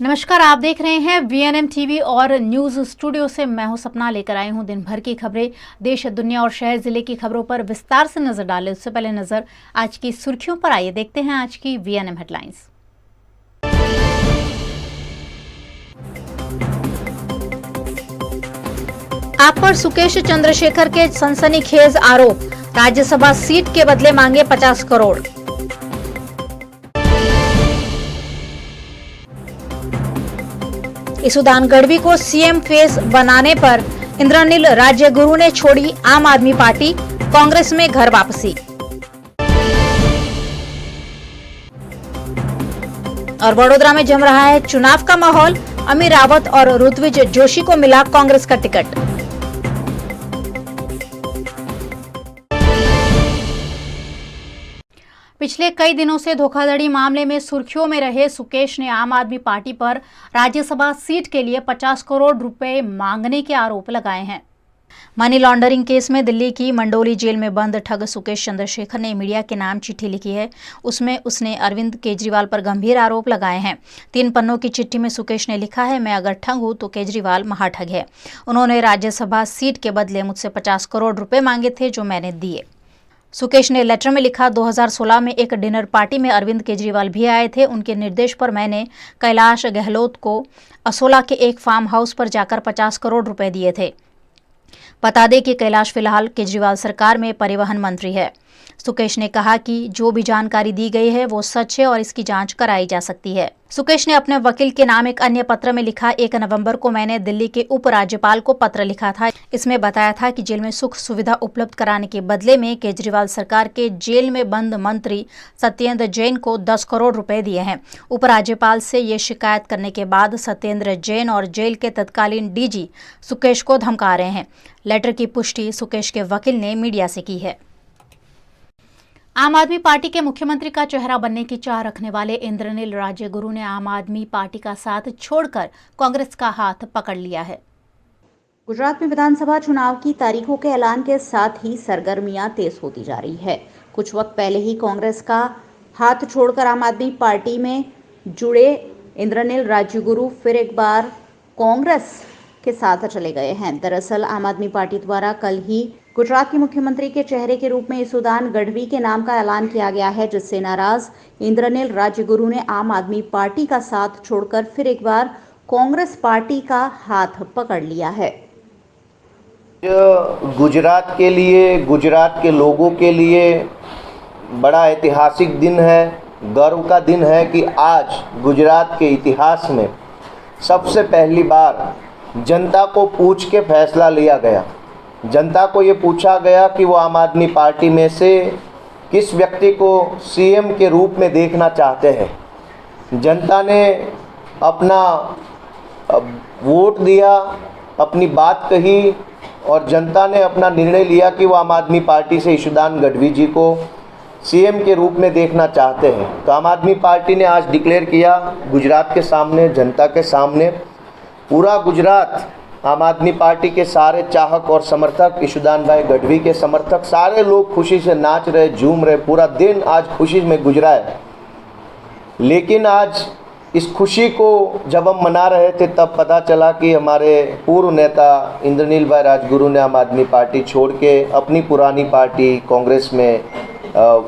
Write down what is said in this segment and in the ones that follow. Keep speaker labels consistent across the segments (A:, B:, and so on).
A: नमस्कार, आप देख रहे हैं वीएनएम टीवी और न्यूज स्टूडियो से मैं हूं सपना। लेकर आई हूं दिन भर की खबरें, देश दुनिया और शहर जिले की खबरों पर विस्तार से नजर डालें। उससे पहले नजर आज की सुर्खियों पर, आइए देखते हैं आज की वीएनएम हेडलाइंस। आप पर सुकेश चंद्रशेखर के सनसनीखेज आरोप, राज्यसभा सीट के बदले मांगे 50 करोड़। ईसुदान गढ़वी को सीएम फेस बनाने पर इंद्रनील राज्यगुरु ने छोड़ी आम आदमी पार्टी, कांग्रेस में घर वापसी। और वडोदरा में जम रहा है चुनाव का माहौल, अमीर रावत और ऋत्विज जोशी को मिला कांग्रेस का टिकट। पिछले कई दिनों से धोखाधड़ी मामले में सुर्खियों में रहे सुकेश ने आम आदमी पार्टी पर राज्यसभा सीट के लिए 50 करोड़ रुपए मांगने के आरोप लगाए हैं। मनी लॉन्ड्रिंग केस में दिल्ली की मंडोली जेल में बंद ठग सुकेश चंद्रशेखर ने मीडिया के नाम चिट्ठी लिखी है। उसमें उसने अरविंद केजरीवाल पर गंभीर आरोप लगाए हैं। 3 पन्नों की चिट्ठी में सुकेश ने लिखा है, मैं अगर ठग हूं तो केजरीवाल महाठग है। उन्होंने राज्यसभा सीट के बदले मुझसे 50 करोड़ रुपए मांगे थे, जो मैंने दिए। सुकेश ने लेटर में लिखा, 2016 में एक डिनर पार्टी में अरविंद केजरीवाल भी आए थे। उनके निर्देश पर मैंने कैलाश गहलोत को असोला के एक फार्म हाउस पर जाकर 50 करोड़ रुपए दिए थे। बता दें कि कैलाश फिलहाल केजरीवाल सरकार में परिवहन मंत्री है। सुकेश ने कहा कि जो भी जानकारी दी गई है वो सच है और इसकी जांच कराई जा सकती है। सुकेश ने अपने वकील के नाम एक अन्य पत्र में लिखा, 1 नवंबर को मैंने दिल्ली के उपराज्यपाल को पत्र लिखा था। इसमें बताया था कि जेल में सुख सुविधा उपलब्ध कराने के बदले में केजरीवाल सरकार के जेल में बंद मंत्री सत्येंद्र जैन को 10 करोड़ रुपए दिए हैं। उपराज्यपाल से ये शिकायत करने के बाद सत्येंद्र जैन और जेल के तत्कालीन डीजी सुकेश को धमका रहे हैं। लेटर की पुष्टि सुकेश के वकील ने मीडिया से की है। आम आदमी पार्टी के मुख्यमंत्री का चेहरा बनने की चाह रखने वाले इंद्रनील राज्यगुरु ने आम आदमी पार्टी का साथ छोड़कर कांग्रेस का हाथ पकड़ लिया है।
B: गुजरात में विधानसभा चुनाव की तारीखों के ऐलान के साथ ही सरगर्मियां तेज होती जा रही है। कुछ वक्त पहले ही कांग्रेस का हाथ छोड़कर आम आदमी पार्टी में जुड़े इंद्रनील राज्यगुरु फिर एक बार कांग्रेस के साथ चले गए हैं। दरअसल आम आदमी पार्टी द्वारा कल ही गुजरात के मुख्यमंत्री के चेहरे के रूप में ईसुदान गढ़वी के नाम का ऐलान किया गया है, जिससे नाराज इंद्रनील राज्यगुरु ने आम आदमी पार्टी का साथ छोड़कर फिर एक बार कांग्रेस पार्टी का हाथ पकड़ लिया है।
C: गुजरात के लिए, गुजरात के लोगों के लिए बड़ा ऐतिहासिक दिन है, गर्व का दिन है कि आज गुजरात के इतिहास में सबसे पहली बार जनता को पूछ के फैसला लिया गया। जनता को ये पूछा गया कि वो आम आदमी पार्टी में से किस व्यक्ति को सीएम के रूप में देखना चाहते हैं। जनता ने अपना वोट दिया, अपनी बात कही और जनता ने अपना निर्णय लिया कि वो आम आदमी पार्टी से ईसुदान गढ़वी जी को सीएम के रूप में देखना चाहते हैं। तो आम आदमी पार्टी ने आज डिक्लेयर किया गुजरात के सामने, जनता के सामने, पूरा गुजरात आम आदमी पार्टी के सारे चाहक और समर्थक, ईसुदान भाई गढ़वी के समर्थक, सारे लोग खुशी से नाच रहे, झूम रहे। पूरा दिन आज खुशी में गुजरा है। लेकिन आज इस खुशी को जब हम मना रहे थे तब पता चला कि हमारे पूर्व नेता इंद्रनील भाई राजगुरु ने आम आदमी पार्टी छोड़ के अपनी पुरानी पार्टी कांग्रेस में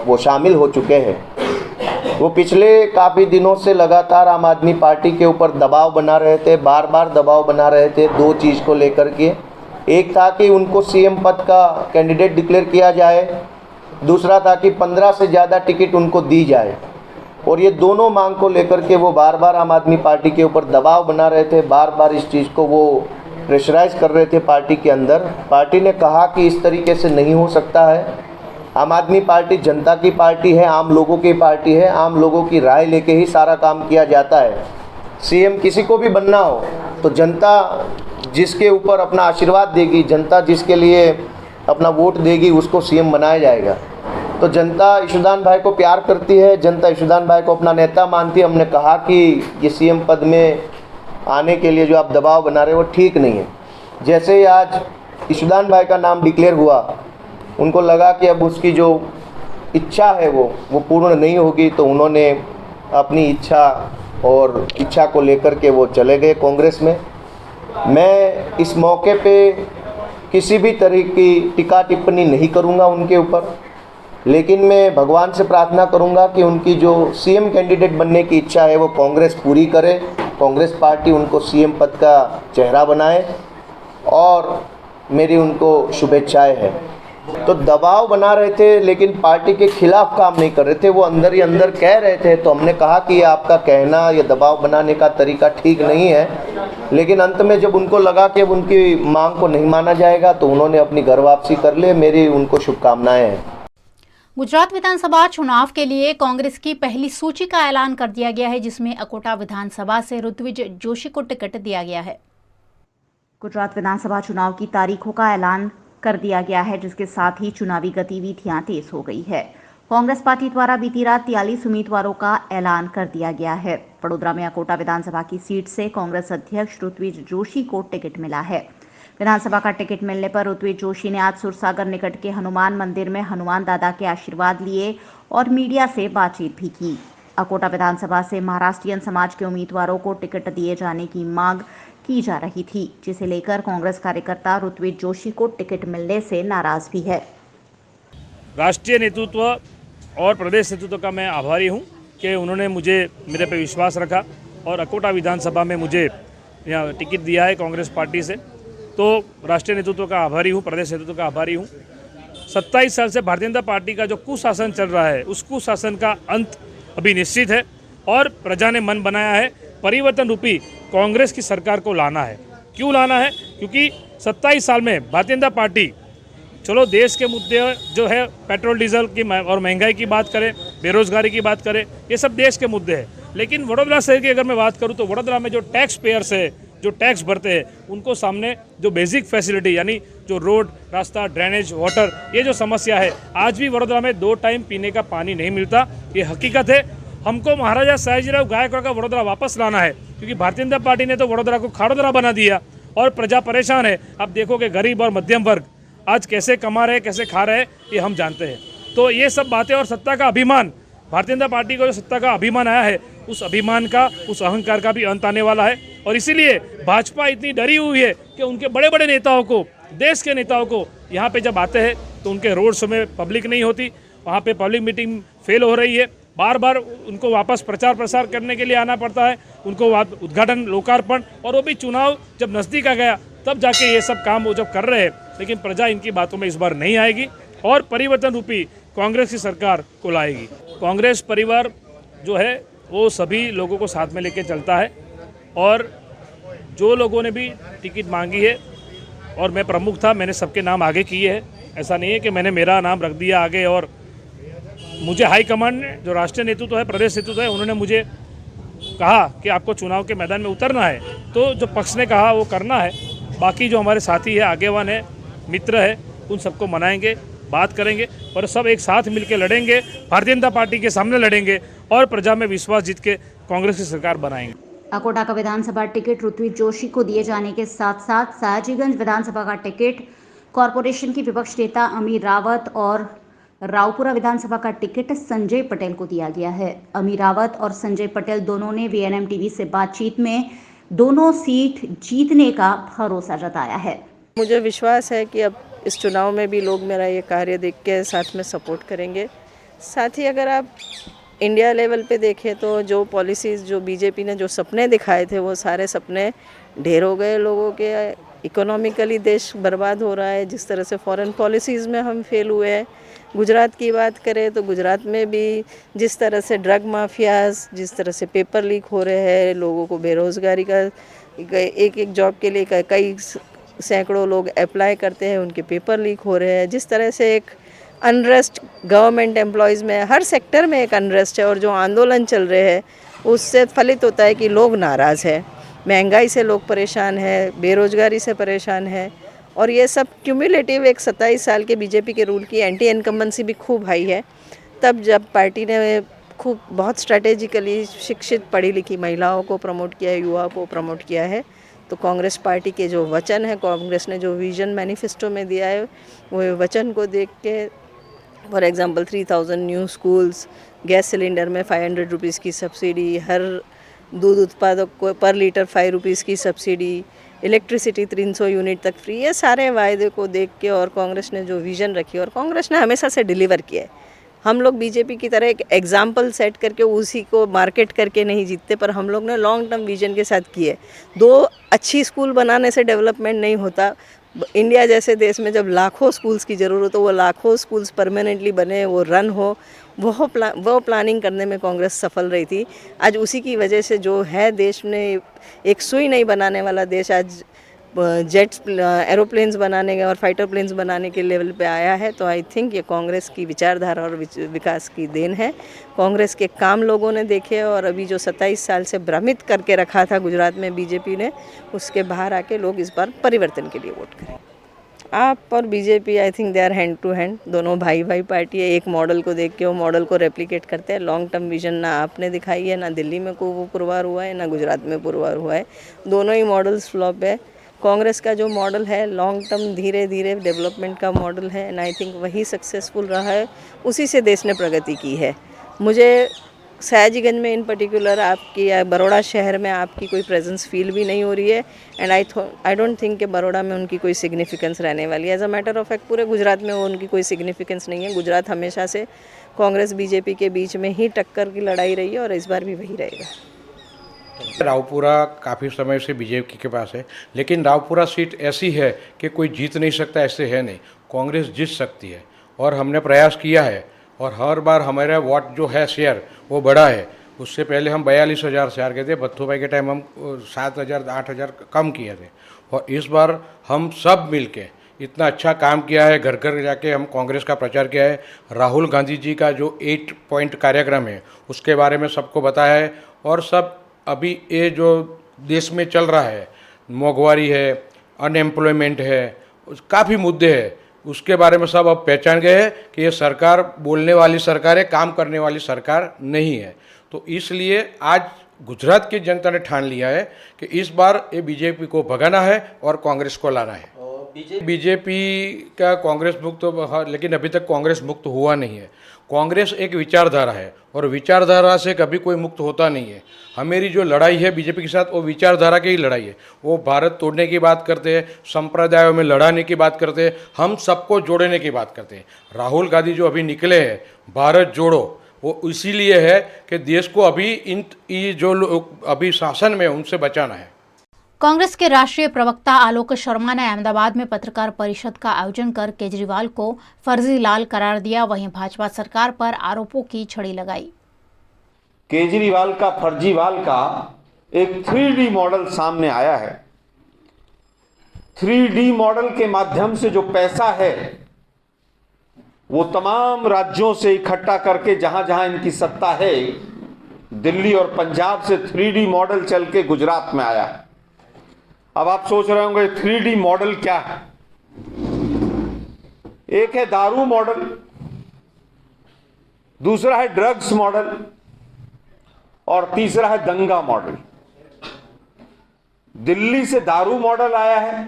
C: वो शामिल हो चुके हैं। वो पिछले काफ़ी दिनों से लगातार आम आदमी पार्टी के ऊपर दबाव बना रहे थे, बार बार दबाव बना रहे थे 2 चीज़ को लेकर के। एक था कि उनको सीएम पद का कैंडिडेट डिक्लेयर किया जाए, दूसरा था कि 15 से ज़्यादा टिकट उनको दी जाए। और ये दोनों मांग को लेकर के वो बार बार आम आदमी पार्टी के ऊपर दबाव बना रहे थे, बार बार इस चीज़ को वो प्रेशराइज कर रहे थे पार्टी के अंदर। पार्टी ने कहा कि इस तरीके से नहीं हो सकता है। आम आदमी पार्टी जनता की पार्टी है, आम लोगों की पार्टी है, आम लोगों की राय लेके ही सारा काम किया जाता है। सीएम किसी को भी बनना हो तो जनता जिसके ऊपर अपना आशीर्वाद देगी, जनता जिसके लिए अपना वोट देगी, उसको सीएम बनाया जाएगा। तो जनता ईसुदान भाई को प्यार करती है, जनता ईसुदान भाई को अपना नेता मानती है। हमने कहा कि ये सीएम पद में आने के लिए जो आप दबाव बना रहे हो वो ठीक नहीं है। जैसे ही आज ईसुदान भाई का नाम डिक्लेयर हुआ, उनको लगा कि अब उसकी जो इच्छा है वो पूर्ण नहीं होगी, तो उन्होंने अपनी इच्छा और इच्छा को लेकर के वो चले गए कांग्रेस में। मैं इस मौके पे किसी भी तरह की टीका टिप्पणी नहीं करूंगा उनके ऊपर, लेकिन मैं भगवान से प्रार्थना करूंगा कि उनकी जो सीएम कैंडिडेट बनने की इच्छा है वो कांग्रेस पूरी करे, कांग्रेस पार्टी उनको सीएम पद का चेहरा बनाए और मेरी उनको शुभेच्छाएं हैं। तो दबाव बना रहे थे लेकिन पार्टी के खिलाफ काम नहीं कर रहे थे, वो अंदर ही अंदर कह रहे थे। तो हमने कहा कि ये आपका कहना, ये दबाव बनाने का तरीका ठीक नहीं है। लेकिन अंत में जब उनको लगा कि अब उनकी मांग को नहीं माना जाएगा तो उन्होंने अपनी घर वापसी कर ली। मेरी उनको शुभकामनाएं हैं।
A: गुजरात विधानसभा चुनाव के लिए कांग्रेस की पहली सूची का ऐलान कर दिया गया है, जिसमें अकोटा विधानसभा से ऋत्विज जोशी को टिकट दिया गया है।
B: गुजरात विधानसभा चुनाव की तारीखों का ऐलान कर दिया गया है, जिसके साथ ही चुनावी गतिविधियां तेज हो गई है। कांग्रेस पार्टी द्वारा बीती रात 43 उम्मीदवारों का ऐलान कर दिया गया है। वडोदरा में अकोटा विधानसभा की सीट से कांग्रेस अध्यक्ष ऋत्विज जोशी को टिकट मिला है। विधानसभा का टिकट मिलने पर ऋत्विज जोशी ने आज सुरसागर निकट के हनुमान मंदिर में हनुमान दादा के आशीर्वाद लिए और मीडिया से बातचीत भी की। अकोटा विधानसभा से महाराष्ट्रियन समाज के उम्मीदवारों को टिकट दिए जाने की मांग की जा रही थी, जिसे लेकर कांग्रेस कार्यकर्ता ऋत्विज जोशी को टिकट मिलने से नाराज भी है।
D: राष्ट्रीय नेतृत्व और प्रदेश नेतृत्व का मैं आभारी हूं कि उन्होंने मेरे पे विश्वास रखा और अकोटा विधानसभा में मुझे यहाँ टिकट दिया है कांग्रेस पार्टी से। तो राष्ट्रीय नेतृत्व का आभारी हूँ, प्रदेश नेतृत्व का आभारी हूँ। 27 साल से भारतीय जनता पार्टी का जो कुशासन चल रहा है, उस कुशासन का अंत अभी निश्चित है और प्रजा ने मन बनाया है परिवर्तन रूपी कांग्रेस की सरकार को लाना है। क्यों लाना है? क्योंकि 27 साल में भारतीय जनता पार्टी, चलो देश के मुद्दे जो है पेट्रोल डीजल की और महंगाई की बात करें, बेरोजगारी की बात करें, ये सब देश के मुद्दे हैं। लेकिन वडोदरा शहर की अगर मैं बात करूँ तो वडोदरा में जो टैक्स पेयर्स है, जो टैक्स भरते हैं, उनको सामने जो बेसिक फैसिलिटी यानी जो रोड, रास्ता, ड्रेनेज, वाटर, ये जो समस्या है, आज भी वडोदरा में 2 टाइम पीने का पानी नहीं मिलता। ये हकीकत है। हमको महाराजा सयाजीराव गायकवाड़ का वडोदरा वापस लाना है, क्योंकि भारतीय जनता पार्टी ने तो वडोदरा को खाड़ोदरा बना दिया और प्रजा परेशान है। अब देखो कि गरीब और मध्यम वर्ग आज कैसे कमा रहे, कैसे खा रहे, ये हम जानते हैं। तो ये सब बातें और सत्ता का अभिमान, भारतीय जनता पार्टी को जो सत्ता का अभिमान आया है, उस अभिमान का, उस अहंकार का भी अंत आने वाला है। और इसीलिए भाजपा इतनी डरी हुई है कि उनके बड़े बड़े नेताओं को, देश के नेताओं को यहाँ पे जब आते हैं तो उनके रोड शो में पब्लिक नहीं होती, वहाँ पे पब्लिक मीटिंग फेल हो रही है। बार बार उनको वापस प्रचार प्रसार करने के लिए आना पड़ता है, उनको उद्घाटन, लोकार्पण, और वो भी चुनाव जब नज़दीक आ गया तब जाके ये सब काम वो जब कर रहे हैं। लेकिन प्रजा इनकी बातों में इस बार नहीं आएगी और परिवर्तन रूपी कांग्रेस की सरकार को लाएगी। कांग्रेस परिवार जो है वो सभी लोगों को साथ में लेके चलता है और जो लोगों ने भी टिकट मांगी है और मैं प्रमुख था, मैंने सबके नाम आगे किए हैं। ऐसा नहीं है कि मैंने मेरा नाम रख दिया आगे और मुझे हाईकमांड ने, जो राष्ट्रीय नेतृत्व है, प्रदेश नेतृत्व है, उन्होंने मुझे कहा कि आपको चुनाव के मैदान में उतरना है, तो जो पक्ष ने कहा वो करना है। बाकी जो हमारे साथी है, आगेवान है, मित्र है, उन सबको मनाएंगे, बात करेंगे और सब एक साथ मिलकर लड़ेंगे, भारतीय जनता पार्टी के सामने लड़ेंगे और प्रजा में विश्वास जीत के कांग्रेस की सरकार बनाएंगे।
B: अकोटा का विधानसभा टिकट ऋत्विज जोशी को दिए जाने के साथ साथ सयाजीगंज विधानसभा का टिकट कॉरपोरेशन की विपक्ष नेता अमीर रावत और रावपुरा विधानसभा का टिकट संजय पटेल को दिया गया है। अमीर रावत और संजय पटेल दोनों ने वीएनएम टीवी से बातचीत में दोनों सीट जीतने का भरोसा जताया है।
E: मुझे विश्वास है कि अब इस चुनाव में भी लोग मेरा ये कार्य देख के साथ में सपोर्ट करेंगे। साथ ही अगर आप इंडिया लेवल पे देखें तो जो पॉलिसीज़, जो बीजेपी ने जो सपने दिखाए थे, वो सारे सपने ढेर हो गए लोगों के। इकोनॉमिकली देश बर्बाद हो रहा है, जिस तरह से फॉरेन पॉलिसीज़ में हम फेल हुए हैं। गुजरात की बात करें तो गुजरात में भी जिस तरह से ड्रग माफियाज, जिस तरह से पेपर लीक हो रहे हैं, लोगों को बेरोज़गारी का, एक एक जॉब के लिए कई सैकड़ों लोग अप्लाई करते हैं, उनके पेपर लीक हो रहे हैं। जिस तरह से एक अनरेस्ट गवर्नमेंट एम्प्लॉयज़ में, हर सेक्टर में एक अनरेस्ट है और जो आंदोलन चल रहे हैं उससे फलित होता है कि लोग नाराज़ हैं, महंगाई से लोग परेशान हैं, बेरोज़गारी से परेशान हैं। और ये सब क्यूमुलेटिव एक 27 साल के बीजेपी के रूल की एंटी इनकम्बेंसी भी खूब हाई है। तब जब पार्टी ने खूब बहुत स्ट्रैटेजिकली शिक्षित पढ़ी लिखी महिलाओं को प्रमोट किया है, युवाओं को प्रमोट किया है, तो कांग्रेस पार्टी के जो वचन है, कांग्रेस ने जो विजन मैनिफेस्टो में दिया है, वो वचन को देख के, for example 3000 new schools, gas cylinder में 500 रुपीज़ की सब्सिडी, हर दूध उत्पादक को पर लीटर 5 रुपीज़ की सब्सिडी, इलेक्ट्रिसिटी 300 यूनिट तक फ्री, ये सारे वायदे को देख के और कांग्रेस ने जो विज़न रखी और कांग्रेस ने हमेशा से डिलीवर किया है। हम लोग बीजेपी की तरह एक एग्जाम्पल सेट करके उसी को मार्केट करके नहीं जीतते, पर हम लोग ने लॉन्ग टर्म विजन के साथ किए। 2 अच्छी स्कूल बनाने से डेवलपमेंट नहीं होता। इंडिया जैसे देश में जब लाखों स्कूल्स की ज़रूरत हो, वो लाखों स्कूल्स परमानेंटली बने, वो रन हो, वो प्लानिंग करने में कांग्रेस सफल रही थी। आज उसी की वजह से जो है देश में एक सुई नहीं बनाने वाला देश आज जेट्स एरोप्लेन्स बनाने के और फाइटर प्लेन्स बनाने के लेवल पे आया है। तो आई थिंक ये कांग्रेस की विचारधारा और विकास की देन है। कांग्रेस के काम लोगों ने देखे और अभी जो 27 साल से भ्रमित करके रखा था गुजरात में बीजेपी ने, उसके बाहर आके लोग इस बार परिवर्तन के लिए वोट करें। आप और BJP I think they are hand to hand, दोनों भाई भाई पार्टी है। एक मॉडल को देख के वो मॉडल को रेप्लिकेट करते हैं। लॉन्ग टर्म विजन ना आपने दिखाई है, ना दिल्ली में को वो पुरवार हुआ है, ना गुजरात में पुरवार हुआ है। दोनों ही मॉडल्स फ्लॉप है। कांग्रेस का जो मॉडल है लॉन्ग टर्म धीरे धीरे डेवलपमेंट का मॉडल है एंड आई थिंक वही सक्सेसफुल रहा है, उसी से देश ने प्रगति की है। मुझे सयाजीगंज में इन पर्टिकुलर आपकी या बड़ौदा शहर में आपकी कोई प्रेजेंस फील भी नहीं हो रही है एंड आई डोंट थिंक कि बड़ौदा में उनकी कोई सिग्निफिकेंस रहने वाली है। As a matter of fact पूरे गुजरात में वो उनकी कोई सिग्निफिकेंस नहीं है। गुजरात हमेशा से कांग्रेस बीजेपी के बीच में ही टक्कर की लड़ाई रही है और इस बार भी वही रहेगा।
F: रावपुरा काफ़ी समय से बीजेपी के पास है, लेकिन रावपुरा सीट ऐसी है कि कोई जीत नहीं सकता, ऐसे है नहीं। कांग्रेस जीत सकती है और हमने प्रयास किया है और हर बार हमारा वोट जो है शेयर वो बढ़ा है। उससे पहले हम 42,000 से हार गए थे। बत्थू भाई के टाइम हम 7,000 8,000 कम किए थे और इस बार हम सब मिल के इतना अच्छा काम किया है। घर घर जाके हम कांग्रेस का प्रचार किया है। राहुल गांधी जी का जो 8 पॉइंट कार्यक्रम है उसके बारे में सबको बताया है और सब अभी ये जो देश में चल रहा है, मोंघवारी है, अनएम्प्लॉयमेंट है, काफ़ी मुद्दे हैं, उसके बारे में सब अब पहचान गए हैं कि ये सरकार बोलने वाली सरकार है, काम करने वाली सरकार नहीं है। तो इसलिए आज गुजरात की जनता ने ठान लिया है कि इस बार ये बीजेपी को भगाना है और कांग्रेस को लाना है। बीजेपी का कांग्रेस मुक्त, लेकिन अभी तक कांग्रेस मुक्त हुआ नहीं है। कांग्रेस एक विचारधारा है और विचारधारा से कभी कोई मुक्त होता नहीं है। हमारी जो लड़ाई है बीजेपी के साथ वो विचारधारा की ही लड़ाई है। वो भारत तोड़ने की बात करते हैं, संप्रदायों में लड़ाने की बात करते हैं, हम सबको जोड़ने की बात करते हैं। राहुल गांधी जो अभी निकले हैं भारत जोड़ो, वो इसीलिए है कि देश को अभी ये जो लोग अभी शासन में उनसे बचाना है।
A: कांग्रेस के राष्ट्रीय प्रवक्ता आलोक शर्मा ने अहमदाबाद में पत्रकार परिषद का आयोजन कर केजरीवाल को फर्जी लाल करार दिया। वहीं भाजपा सरकार पर आरोपों की छड़ी लगाई।
G: केजरीवाल का फर्जीवाल का एक 3D मॉडल सामने आया है। 3D मॉडल के माध्यम से जो पैसा है वो तमाम राज्यों से इकट्ठा करके जहां जहां इनकी सत्ता है, दिल्ली और पंजाब से 3D मॉडल चल के गुजरात में आया है। अब आप सोच रहे होंगे 3D मॉडल क्या है? एक है दारू मॉडल, दूसरा है ड्रग्स मॉडल और तीसरा है दंगा मॉडल। दिल्ली से दारू मॉडल आया है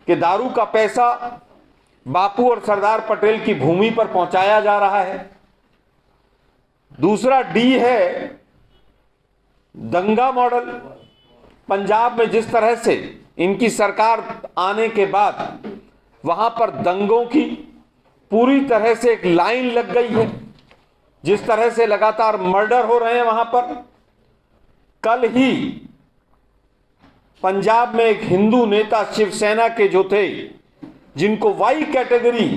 G: कि दारू का पैसा बापू और सरदार पटेल की भूमि पर पहुंचाया जा रहा है। दूसरा डी है दंगा मॉडल। पंजाब में जिस तरह से इनकी सरकार आने के बाद वहां पर दंगों की पूरी तरह से एक लाइन लग गई है, जिस तरह से लगातार मर्डर हो रहे हैं वहां पर। कल ही पंजाब में एक हिंदू नेता शिवसेना के जो थे, जिनको वाई कैटेगरी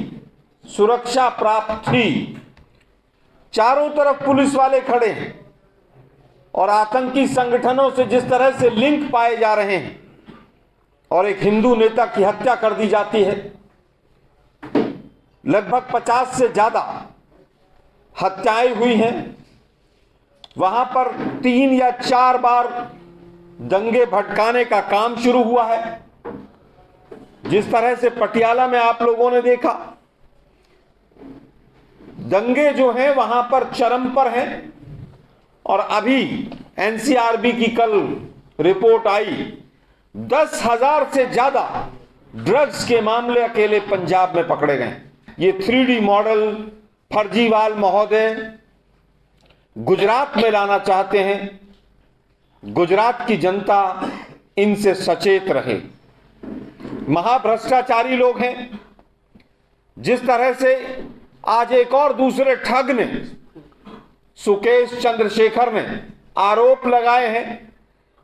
G: सुरक्षा प्राप्त थी, चारों तरफ पुलिस वाले खड़े हैं और आतंकी संगठनों से जिस तरह से लिंक पाए जा रहे हैं और एक हिंदू नेता की हत्या कर दी जाती है। लगभग 50 से ज्यादा हत्याएं हुई हैं। वहां पर 3 या 4 बार दंगे भड़काने का काम शुरू हुआ है। जिस तरह से पटियाला में आप लोगों ने देखा, दंगे जो हैं वहां पर चरम पर हैं और अभी एनसीआरबी की कल रिपोर्ट आई, 10,000 से ज्यादा ड्रग्स के मामले अकेले पंजाब में पकड़े गए। ये 3D मॉडल फर्जीवाल महोदय गुजरात में लाना चाहते हैं गुजरात की जनता इनसे सचेत रहे। महाभ्रष्टाचारी लोग हैं। जिस तरह से आज एक और दूसरे ठग ने, सुकेश चंद्रशेखर ने आरोप लगाए हैं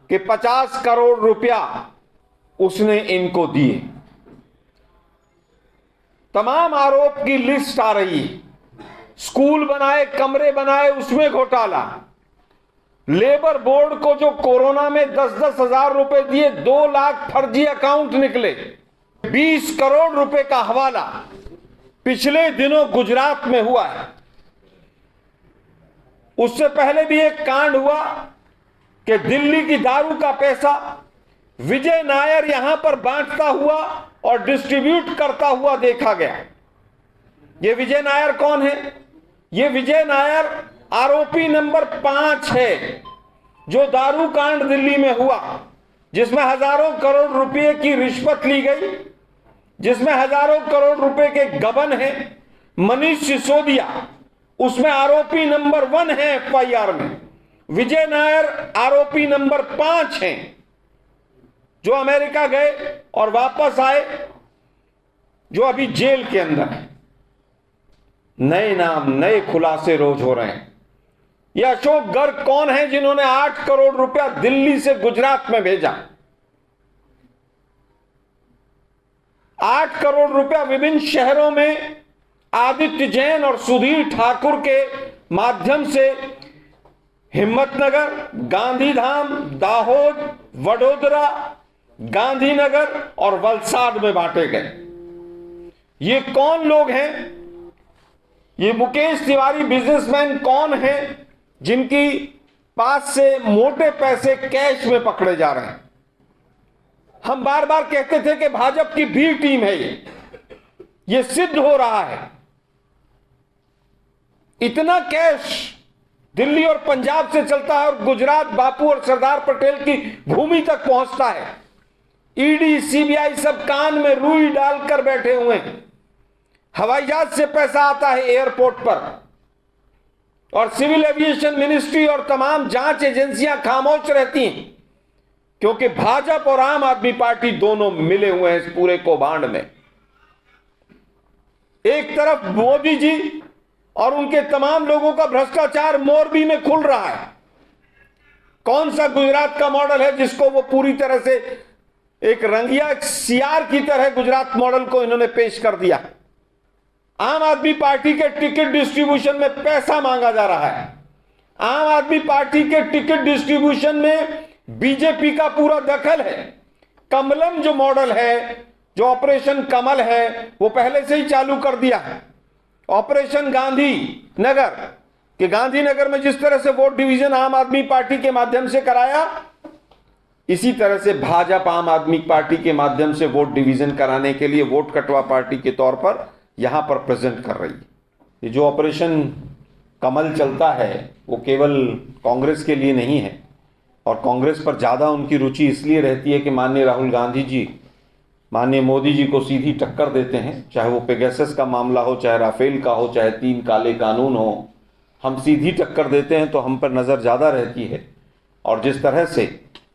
G: कि 50 करोड़ रुपया उसने इनको दिए। तमाम आरोप की लिस्ट आ रही है। स्कूल बनाए, कमरे बनाए, उसमें घोटाला। लेबर बोर्ड को जो कोरोना में 10-10 हजार रुपए दिए, 2 लाख फर्जी अकाउंट निकले। 20 करोड़ रुपए का हवाला पिछले दिनों गुजरात में हुआ है। उससे पहले भी एक कांड हुआ कि दिल्ली की दारू का पैसा विजय नायर यहां पर बांटता हुआ और डिस्ट्रीब्यूट करता हुआ देखा गया। ये विजय नायर कौन है? ये विजय नायर आरोपी नंबर 5 है, जो दारू कांड दिल्ली में हुआ, जिसमें हजारों करोड़ रुपए की रिश्वत ली गई, जिसमें हजारों करोड़ रुपए के गबन है। मनीष सिसोदिया उसमें आरोपी नंबर 1 है एफआईआर में। विजय नायर आरोपी नंबर 5 हैं, जो अमेरिका गए और वापस आए, जो अभी जेल के अंदर है। नए नाम, नए खुलासे रोज हो रहे हैं। ये अशोक गर्ग कौन है जिन्होंने 8 करोड़ रुपया दिल्ली से गुजरात में भेजा? 8 करोड़ रुपया विभिन्न शहरों में आदित्य जैन और सुधीर ठाकुर के माध्यम से हिम्मतनगर, गांधीधाम, दाहोद, वडोदरा, गांधीनगर और वलसाड में बांटे गए। ये कौन लोग हैं? ये मुकेश तिवारी बिजनेसमैन कौन है जिनकी पास से मोटे पैसे कैश में पकड़े जा रहे हैं? हम बार बार कहते थे कि भाजपा की बी टीम है ये सिद्ध हो रहा है। इतना कैश दिल्ली और पंजाब से चलता है और गुजरात बापू और सरदार पटेल की भूमि तक पहुंचता है। ईडी, सीबीआई सब कान में रुई डालकर बैठे हुए हैं। हवाई जहाज से पैसा आता है एयरपोर्ट पर, और सिविल एविएशन मिनिस्ट्री और तमाम जांच एजेंसियां खामोश रहती हैं, क्योंकि भाजपा और आम आदमी पार्टी दोनों मिले हुए हैं इस पूरे कौभांड में। एक तरफ मोदी जी और उनके तमाम लोगों का भ्रष्टाचार मोरबी में खुल रहा है। कौन सा गुजरात का मॉडल है जिसको वो पूरी तरह से एक रंगिया सियार की तरह गुजरात मॉडल को इन्होंने पेश कर दिया। आम आदमी पार्टी के टिकट डिस्ट्रीब्यूशन में पैसा मांगा जा रहा है। आम आदमी पार्टी के टिकट डिस्ट्रीब्यूशन में बीजेपी का पूरा दखल है। कमलम जो मॉडल है, जो ऑपरेशन कमल है, वो पहले से ही चालू कर दिया है। ऑपरेशन गांधी नगर कि गांधीनगर में जिस तरह से वोट डिवीजन आम आदमी पार्टी के माध्यम से कराया, इसी तरह से भाजपा आम आदमी पार्टी के माध्यम से वोट डिवीजन कराने के लिए वोट कटवा पार्टी के तौर पर यहां पर प्रेजेंट कर रही है। ये जो ऑपरेशन कमल चलता है वो केवल कांग्रेस के लिए नहीं है, और कांग्रेस पर ज़्यादा उनकी रुचि इसलिए रहती है कि माननीय राहुल गांधी जी माननीय मोदी जी को सीधी टक्कर देते हैं। चाहे वो पेगासस का मामला हो, चाहे राफेल का हो, चाहे 3 काले कानून हो, हम सीधी टक्कर देते हैं तो हम पर नज़र ज़्यादा रहती है। और जिस तरह से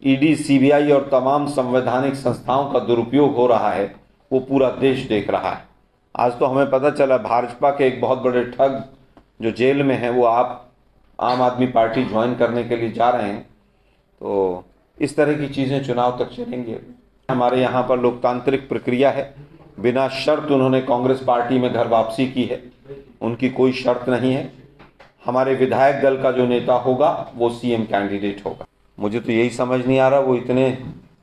G: ईडी, सीबीआई और तमाम संवैधानिक संस्थाओं का दुरुपयोग हो रहा है वो पूरा देश देख रहा है। आज तो हमें पता चला भाजपा के एक बहुत बड़े ठग जो जेल में हैं वो आम आदमी पार्टी ज्वाइन करने के लिए जा रहे हैं। तो इस तरह की चीज़ें चुनाव तक चलेंगी। हमारे यहाँ पर लोकतांत्रिक प्रक्रिया है। बिना शर्त उन्होंने कांग्रेस पार्टी में घर वापसी की है, उनकी कोई शर्त नहीं है। हमारे विधायक दल का जो नेता होगा वो सीएम कैंडिडेट होगा। मुझे तो यही समझ नहीं आ रहा वो इतने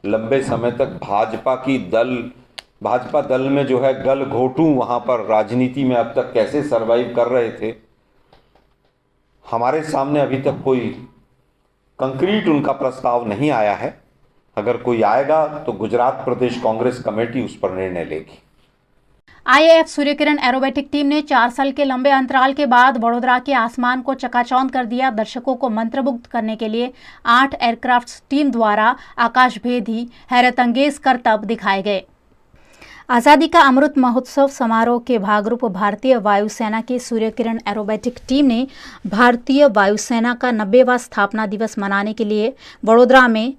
G: लंबे समय तक भाजपा दल में जो है गल घोटू वहाँ पर राजनीति में अब तक कैसे सरवाइव कर रहे थे। हमारे सामने अभी तक कोई कंक्रीट उनका प्रस्ताव नहीं आया है। अगर कोई आएगा तो गुजरात प्रदेश कांग्रेस कमेटी उस पर निर्णय लेगी।
A: आईएएफ सूर्यकिरण एरोबेटिक टीम ने 4 साल के लंबे अंतराल के बाद वडोदरा के आसमान को चकाचौंध कर दिया। दर्शकों को मंत्रमुग्ध करने के लिए 8 एयरक्राफ्ट टीम द्वारा आकाशभेदी हैरतअंगेज करतब दिखाए गए। आज़ादी का अमृत महोत्सव समारोह के भागरूप भारतीय वायुसेना की सूर्यकिरण एरोबेटिक टीम ने भारतीय वायुसेना का 90वां स्थापना दिवस मनाने के लिए वडोदरा में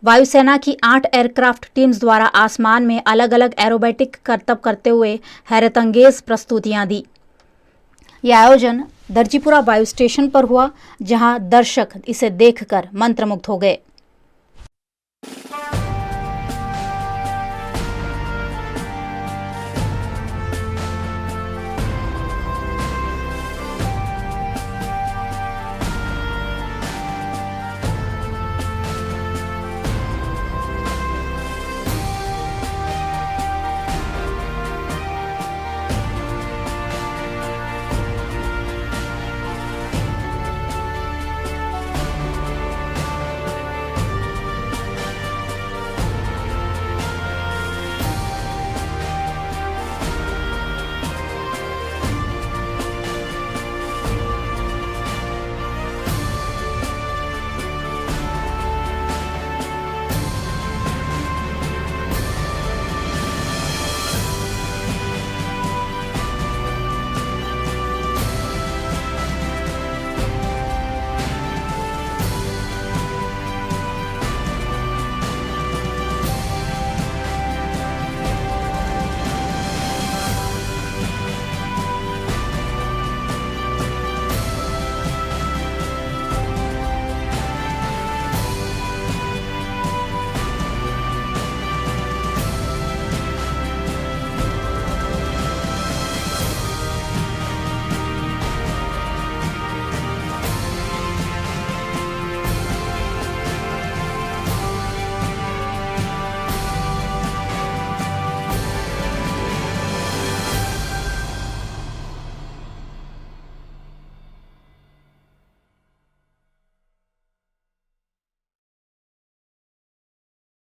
A: वायुसेना की 8 एयरक्राफ्ट टीम्स द्वारा आसमान में अलग अलग एरोबेटिक करतब करते हुए हैरतअंगेज प्रस्तुतियां दी। यह आयोजन दर्जीपुरा वायु स्टेशन पर हुआ, जहां दर्शक इसे देखकर मंत्रमुग्ध हो गए।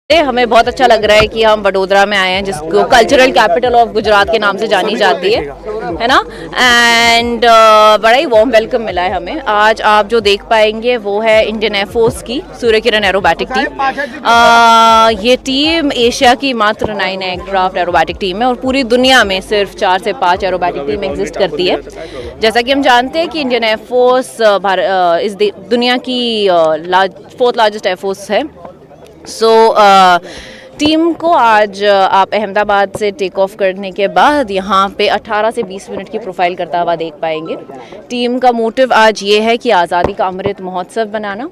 H: हमें बहुत अच्छा लग रहा है कि हम वडोदरा में आए हैं, जिसको कल्चरल कैपिटल ऑफ गुजरात के नाम से जानी जाती है ना। एंड बड़ा ही वार्म वेलकम मिला है हमें। आज आप जो देख पाएंगे वो है इंडियन एयरफोर्स की सूर्यकिरण एरोबैटिक टीम। ये टीम एशिया की मात्र 9 एयरक्राफ्ट एरोबैटिक टीम है और पूरी दुनिया में सिर्फ 4 से 5 एरोबैटिक टीम एग्जिस्ट करती है। जैसा कि हम जानते हैं कि इंडियन एयरफोर्स इस दुनिया की 4th लार्जेस्ट एयरफोर्स है। टीम को आज आप अहमदाबाद से टेक ऑफ करने के बाद यहाँ पे 18 से 20 मिनट की प्रोफाइल करता हुआ देख पाएंगे। टीम का मोटिव आज ये है कि आज़ादी का अमृत महोत्सव बनाना।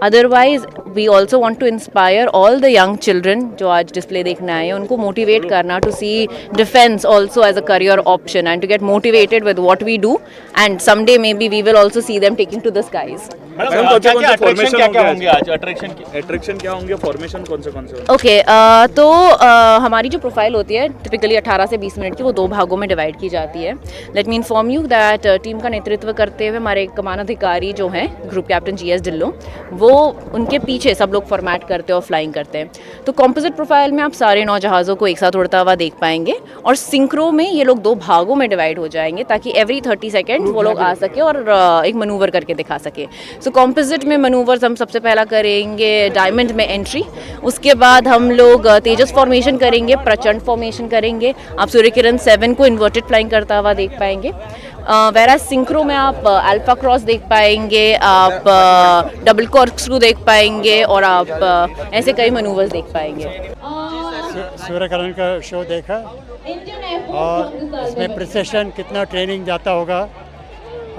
H: Otherwise we also want to inspire all the young children जो आज डिस्प्ले देखने आए हैं, उनको मोटिवेट करना to see defence also as a career option and to get motivated with what we do and someday may be we will also see them taking to the skies. Okay, तो हमारी जो profile होती है typically 18 से 20 minute की, वो 2 भागों में डिवाइड की जाती है। Let me inform you that team का नेतृत्व करते हुए हमारे कमान अधिकारी जो हैं ग्रुप कैप्टन GS ढिल्लों, वो उनके पीछे सब लोग फॉर्मेट करते हैं और फ्लाइंग करते हैं। तो कॉम्पोजिट प्रोफाइल में आप सारे 9 जहाज़ों को एक साथ उड़ता हुआ देख पाएंगे और सिंक्रो में ये लोग 2 भागों में डिवाइड हो जाएंगे ताकि एवरी 30 सेकेंड वो लोग आ सके और एक मनूवर करके दिखा सके। सो कॉम्पोजिट में मनूवर्स हम सबसे पहला करेंगे डायमंड में एंट्री, उसके बाद हम लोग तेजस फॉर्मेशन करेंगे, प्रचंड फॉर्मेशन करेंगे। आप सूर्यकिरण 7 को इन्वर्टेड फ्लाइंग करता हुआ देख पाएंगे। वेरा सिंक्रो में आप अल्फा क्रॉस देख पाएंगे, आप डबल कॉर्कस्क्रू देख पाएंगे और आप ऐसे कई मनूवर्स देख पाएंगे।
I: सूर्यकिरण का शो देखा और इसमें प्रिसिशन कितना ट्रेनिंग जाता होगा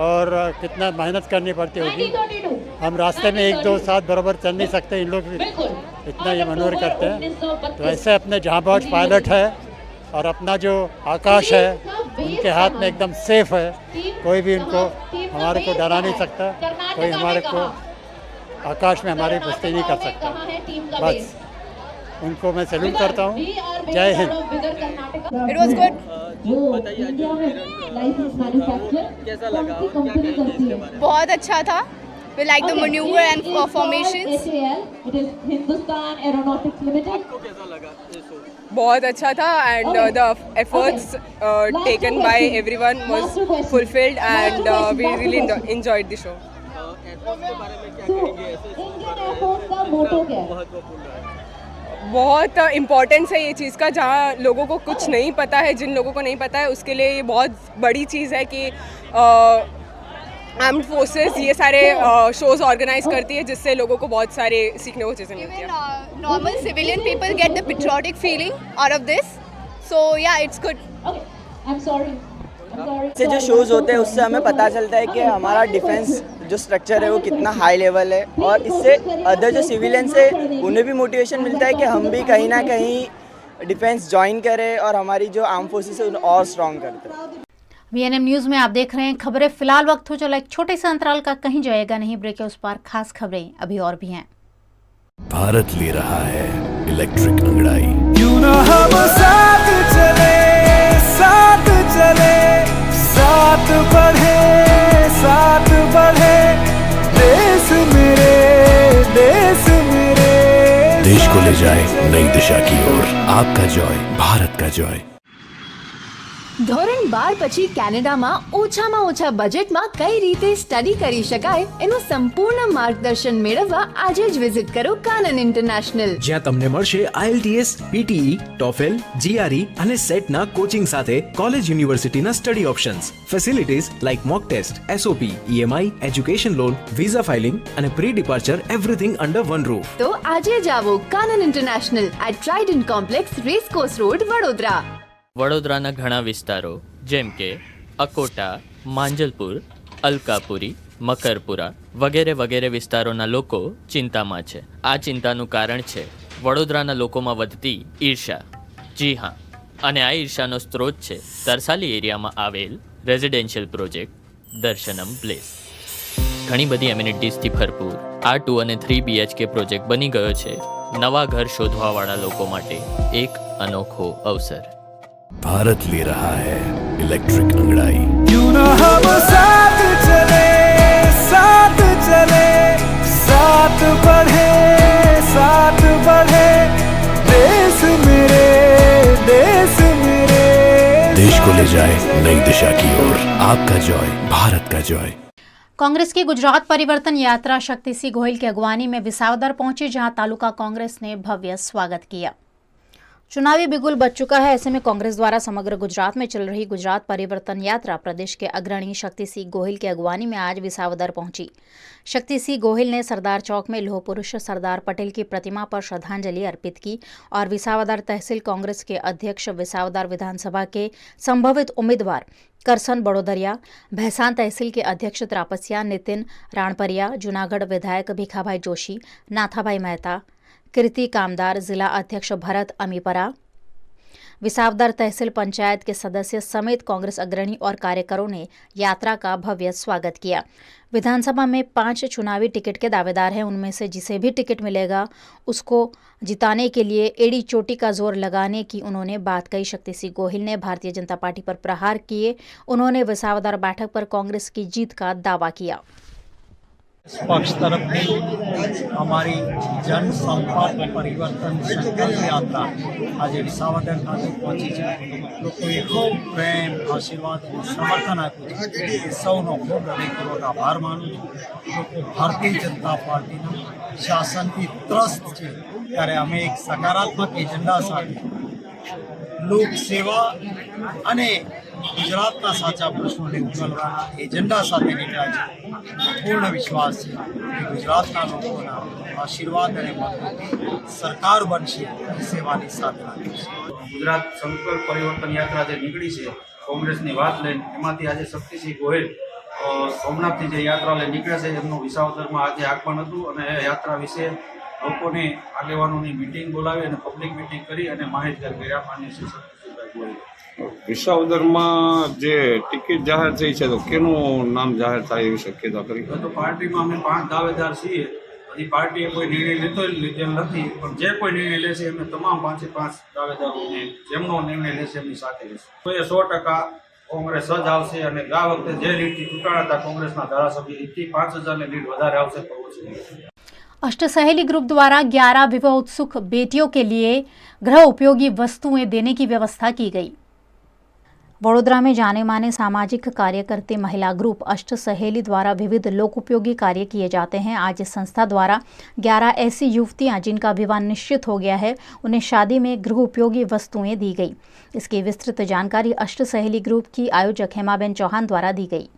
I: और कितना मेहनत करनी पड़ती होगी। हम रास्ते में 1-2 साथ बराबर चल नहीं सकते, इन लोग इतना ये मनूवर करते हैं। तो ऐसे अपने जहाँबाज पायलट है और अपना जो आकाश है उनके हाथ में एकदम सेफ है, कोई भी उनको हमारे को डरा नहीं सकता, कोई हमारे को आकाश में हमारी बस्ती नहीं कर सकता। बस उनको मैं सैल्यूट करता हूँ। जय हिंद।
J: It was good.
K: कैसा लगा?
J: बहुत अच्छा था। We like the maneuver and formations.
K: आपको कैसा लगा?
J: बहुत अच्छा था and the efforts taken by everyone was fulfilled and we really enjoyed the show.
K: Air force के बारे में क्या कहेंगे? ऐसे महत्वपूर्ण है।
J: बहुत इम्पोर्टेंस है ये चीज़ का, जहाँ लोगों को कुछ नहीं पता है, जिन लोगों को नहीं पता है उसके लिए ये बहुत बड़ी चीज़ है कि आर्म्ड फोर्सेस ये सारे शोज़ ऑर्गेनाइज करती है, जिससे लोगों को बहुत सारे सीखने को चीज़ें मिलती है।
L: Normal civilian people get the patriotic feeling out of this, so yeah, it's good.
K: से जो शोज़ होते हैं उससे हमें पता चलता है कि हमारा डिफेंस जो स्ट्रक्चर है वो कितना हाई लेवल है, और इससे अदर जो सिविलियंस है उन्हें भी मोटिवेशन मिलता है कि हम भी कहीं ना कहीं डिफेंस ज्वाइन करें और हमारी जो आर्म फोर्सेस है उन्हें और स्ट्रॉन्ग करते हैं।
A: VNM न्यूज में आप देख रहे हैं खबरें। फिलहाल वक्त हो चला एक छोटे से अंतराल का, कहीं जाएगा नहीं, ब्रेक के उस पार खास खबरें अभी और भी हैं।
M: भारत ले रहा है इलेक्ट्रिक अंगड़ाई, क्यों ना हम साथ चले, साथ चले, साथ बढ़े, साथ बढ़े, देश मेरे, देश मेरे, देश को ले जाए नई दिशा की ओर। आपका जॉय, भारत का जॉय।
N: ધોરણ 12 પછી કેનેડામાં ઓછામાં ઓછા બજેટમાં કઈ રીતે સ્ટડી કરી શકાય એનું સંપૂર્ણ માર્ગદર્શન મેળવવા આજે જ વિઝિટ કરો કાનન ઇન્ટરનેશનલ,
O: જ્યાં તમને મળશે IELTS, PTE, TOEFL, GRE અને સેટના કોચિંગ સાથે કોલેજ યુનિવર્સિટીના study options, facilities like mock test, SOP, EMI, education loan, visa filing અને pre departure, everything under one roof.
N: તો આજે જ આવો Kanan international at Trident complex, racecourse road, Vadodara.
P: વડોદરાના ઘણા વિસ્તારો જેમ કે અકોટા, માંજલપુર, અલકાપુરી, મકરપુરા વગેરે વગેરે વિસ્તારોના લોકો ચિંતામાં છે। આ ચિંતાનું કારણ છે વડોદરાના લોકોમાં વધતી ઈર્ષા। જી હા, અને આ ઈર્ષાનો સ્ત્રોત છે તરસાલી એરિયામાં આવેલ રેઝિડેન્શિયલ પ્રોજેક્ટ દર્શનમ પ્લેસ। ઘણી બધી એમિનિટીઝથી ભરપૂર આ 2 અને 3 BHK પ્રોજેક્ટ બની ગયો છે નવા ઘર શોધવાવાળા લોકો માટે એક અનોખો અવસર।
M: भारत ले रहा है इलेक्ट्रिक अंगड़ाई, क्यों ना हम साथ चले, साथ चले, साथ बढ़े, साथ बढ़े, देश मेरे, देश मेरे, देश को ले जाए नई दिशा की ओर। आपका जॉय, भारत का जॉय।
A: कांग्रेस की गुजरात परिवर्तन यात्रा शक्ति सिंह गोहिल की अगवानी में विसावदर पहुंची, जहां तालुका कांग्रेस ने भव्य स्वागत किया। चुनावी बिगुल बच चुका है, ऐसे में कांग्रेस द्वारा समग्र गुजरात में चल रही गुजरात परिवर्तन यात्रा प्रदेश के अग्रणी शक्ति सिंह गोहिल की अगवानी में आज विसावदर पहुंची। शक्ति सिंह गोहिल ने सरदार चौक में लौह पुरुष सरदार पटेल की प्रतिमा पर श्रद्धांजलि अर्पित की और विसावदर तहसील कांग्रेस के अध्यक्ष, विसावदर विधानसभा के संभावित उम्मीदवार करसन बड़ोदरिया, भैसान तहसील के अध्यक्ष त्रापसिया नितिन राणपरिया, जूनागढ़ विधायक भिखाभाई जोशी, नाथाभाई मेहता, कीर्ति कामदार, जिला अध्यक्ष भरत अमीपरा, विसावदर तहसील पंचायत के सदस्य समेत कांग्रेस अग्रणी और कार्यकरों ने यात्रा का भव्य स्वागत किया। विधानसभा में 5 चुनावी टिकट के दावेदार हैं, उनमें से जिसे भी टिकट मिलेगा उसको जिताने के लिए एड़ी चोटी का जोर लगाने की उन्होंने बात कही। शक्ति सिंह गोहिल ने भारतीय जनता पार्टी पर प्रहार किए। उन्होंने विसावदर बैठक पर कांग्रेस की जीत का दावा किया।
Q: पक्ष तरफ हमारी जन संपर्क परिवर्तन संकल्प यात्रा आज विसावदर खाते पहुंची है। लोगों खूब प्रेम, आशीर्वाद और समर्थन आप्યું સૌનો ખૂબ હૃદયપૂર્વક આભાર માનું છું। લોકો ભારતીય જનતા પાર્ટીના શાસનથી ત્રસ્ત છે, ત્યારે અમે એક સકારાત્મક એજન્ડા સાથે લોક સેવા અને ગુજરાતના સાચા પ્રશ્નોને ઉકેલવાના એજન્ડા સાથે નીકળ્યા છે। પૂર્ણ વિશ્વાસ છે કે ગુજરાતના લોકોના આશીર્વાદ અને મતોથી સરકાર બનશે એ સેવાની સાધના કરશે।
R: ગુજરાત સંકલ્પ પરિવર્તન યાત્રા જે નીકળી છે કોંગ્રેસની વાત લઈને, એમાંથી આજે શક્તિસિંહ ગોહિલ સોમનાથથી જે યાત્રા લઈને નીકળે છે એમનું વિસાવદરમાં આજે આગમન હતું અને એ યાત્રા વિશે લોકોની આગેવાનોની મિટિંગ બોલાવી અને પબ્લિક મિટિંગ કરી અને માહિતગાર કર્યા માન્ય શ્રી શક્તિસિંહભાઈ ગોહિલ।
G: વિસાવદરમાં જે ટિકિટ જાહેર થઈ છે તો કેનું નામ જાહેર થાય એવી શક્યતા કરી?
R: તો પાર્ટીમાં અમે 5 દાવેદાર છીએ, હજી પાર્ટીએ કોઈ નિર્ણય લીધેલ નથી, પણ જે કોઈ નિર્ણય લેશે એમને તમામ 5 દાવેદારોને જેમનો નિર્ણય લેશે એમની સાથે રહેશે। તો એ 100% કોંગ્રેસ જ આવશે અને આ વખતે જે લીડથી ચૂંટાણા હતા કોંગ્રેસના ધારાસભ્ય એથી 5000 લીડ વધારે આવશે તો ઓછી।
A: अष्ट सहेली ग्रुप द्वारा 11 विवाह उत्सुक बेटियों के लिए गृह उपयोगी वस्तुएं देने की व्यवस्था की गई। वडोदरा में जाने माने सामाजिक कार्यकर्ती महिला ग्रुप अष्ट सहेली द्वारा विविध लोक उपयोगी कार्य किए जाते हैं। आज इस संस्था द्वारा 11 ऐसी युवतियां जिनका विवाह निश्चित हो गया है, उन्हें शादी में गृह उपयोगी वस्तुएं दी गई। इसकी विस्तृत जानकारी अष्ट सहेली ग्रुप की आयोजक हेमाबेन चौहान द्वारा दी गई।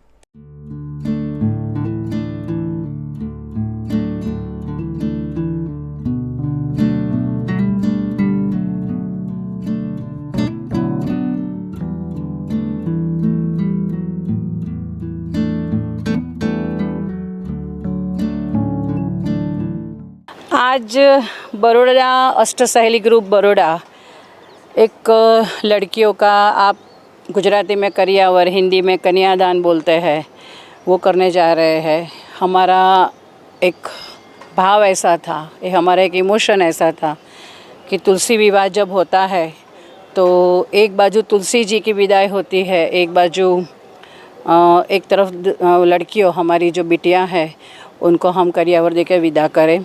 S: आज बड़ोड़ा अष्ट सहेली ग्रुप बड़ोड़ा एक लड़कियों का, आप गुजराती में करियावर, हिंदी में कन्यादान बोलते हैं, वो करने जा रहे हैं। हमारा एक भाव ऐसा था, ये हमारा एक इमोशन ऐसा था कि तुलसी विवाह जब होता है तो एक बाजू तुलसी जी की विदाई होती है, एक बाजू एक तरफ लड़कियों, हमारी जो बिटियां हैं उनको हम करियावर देकर विदा करें।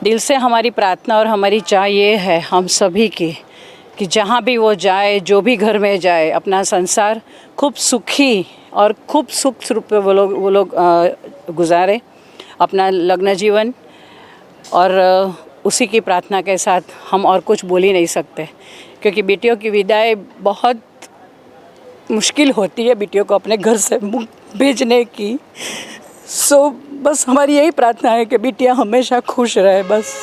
S: दिल से हमारी प्रार्थना और हमारी चाह ये है हम सभी की कि जहाँ भी वो जाए, जो भी घर में जाए, अपना संसार खूब सुखी और खूब सुख रूप में वो लोग गुजारे अपना लग्न जीवन। और उसी की प्रार्थना के साथ हम और कुछ बोल ही नहीं सकते, क्योंकि बेटियों की विदाई बहुत मुश्किल होती है बेटियों को अपने घर से भेजने की। बस हमारी यही प्रार्थना है कि बिटिया हमेशा खुश रहे बस।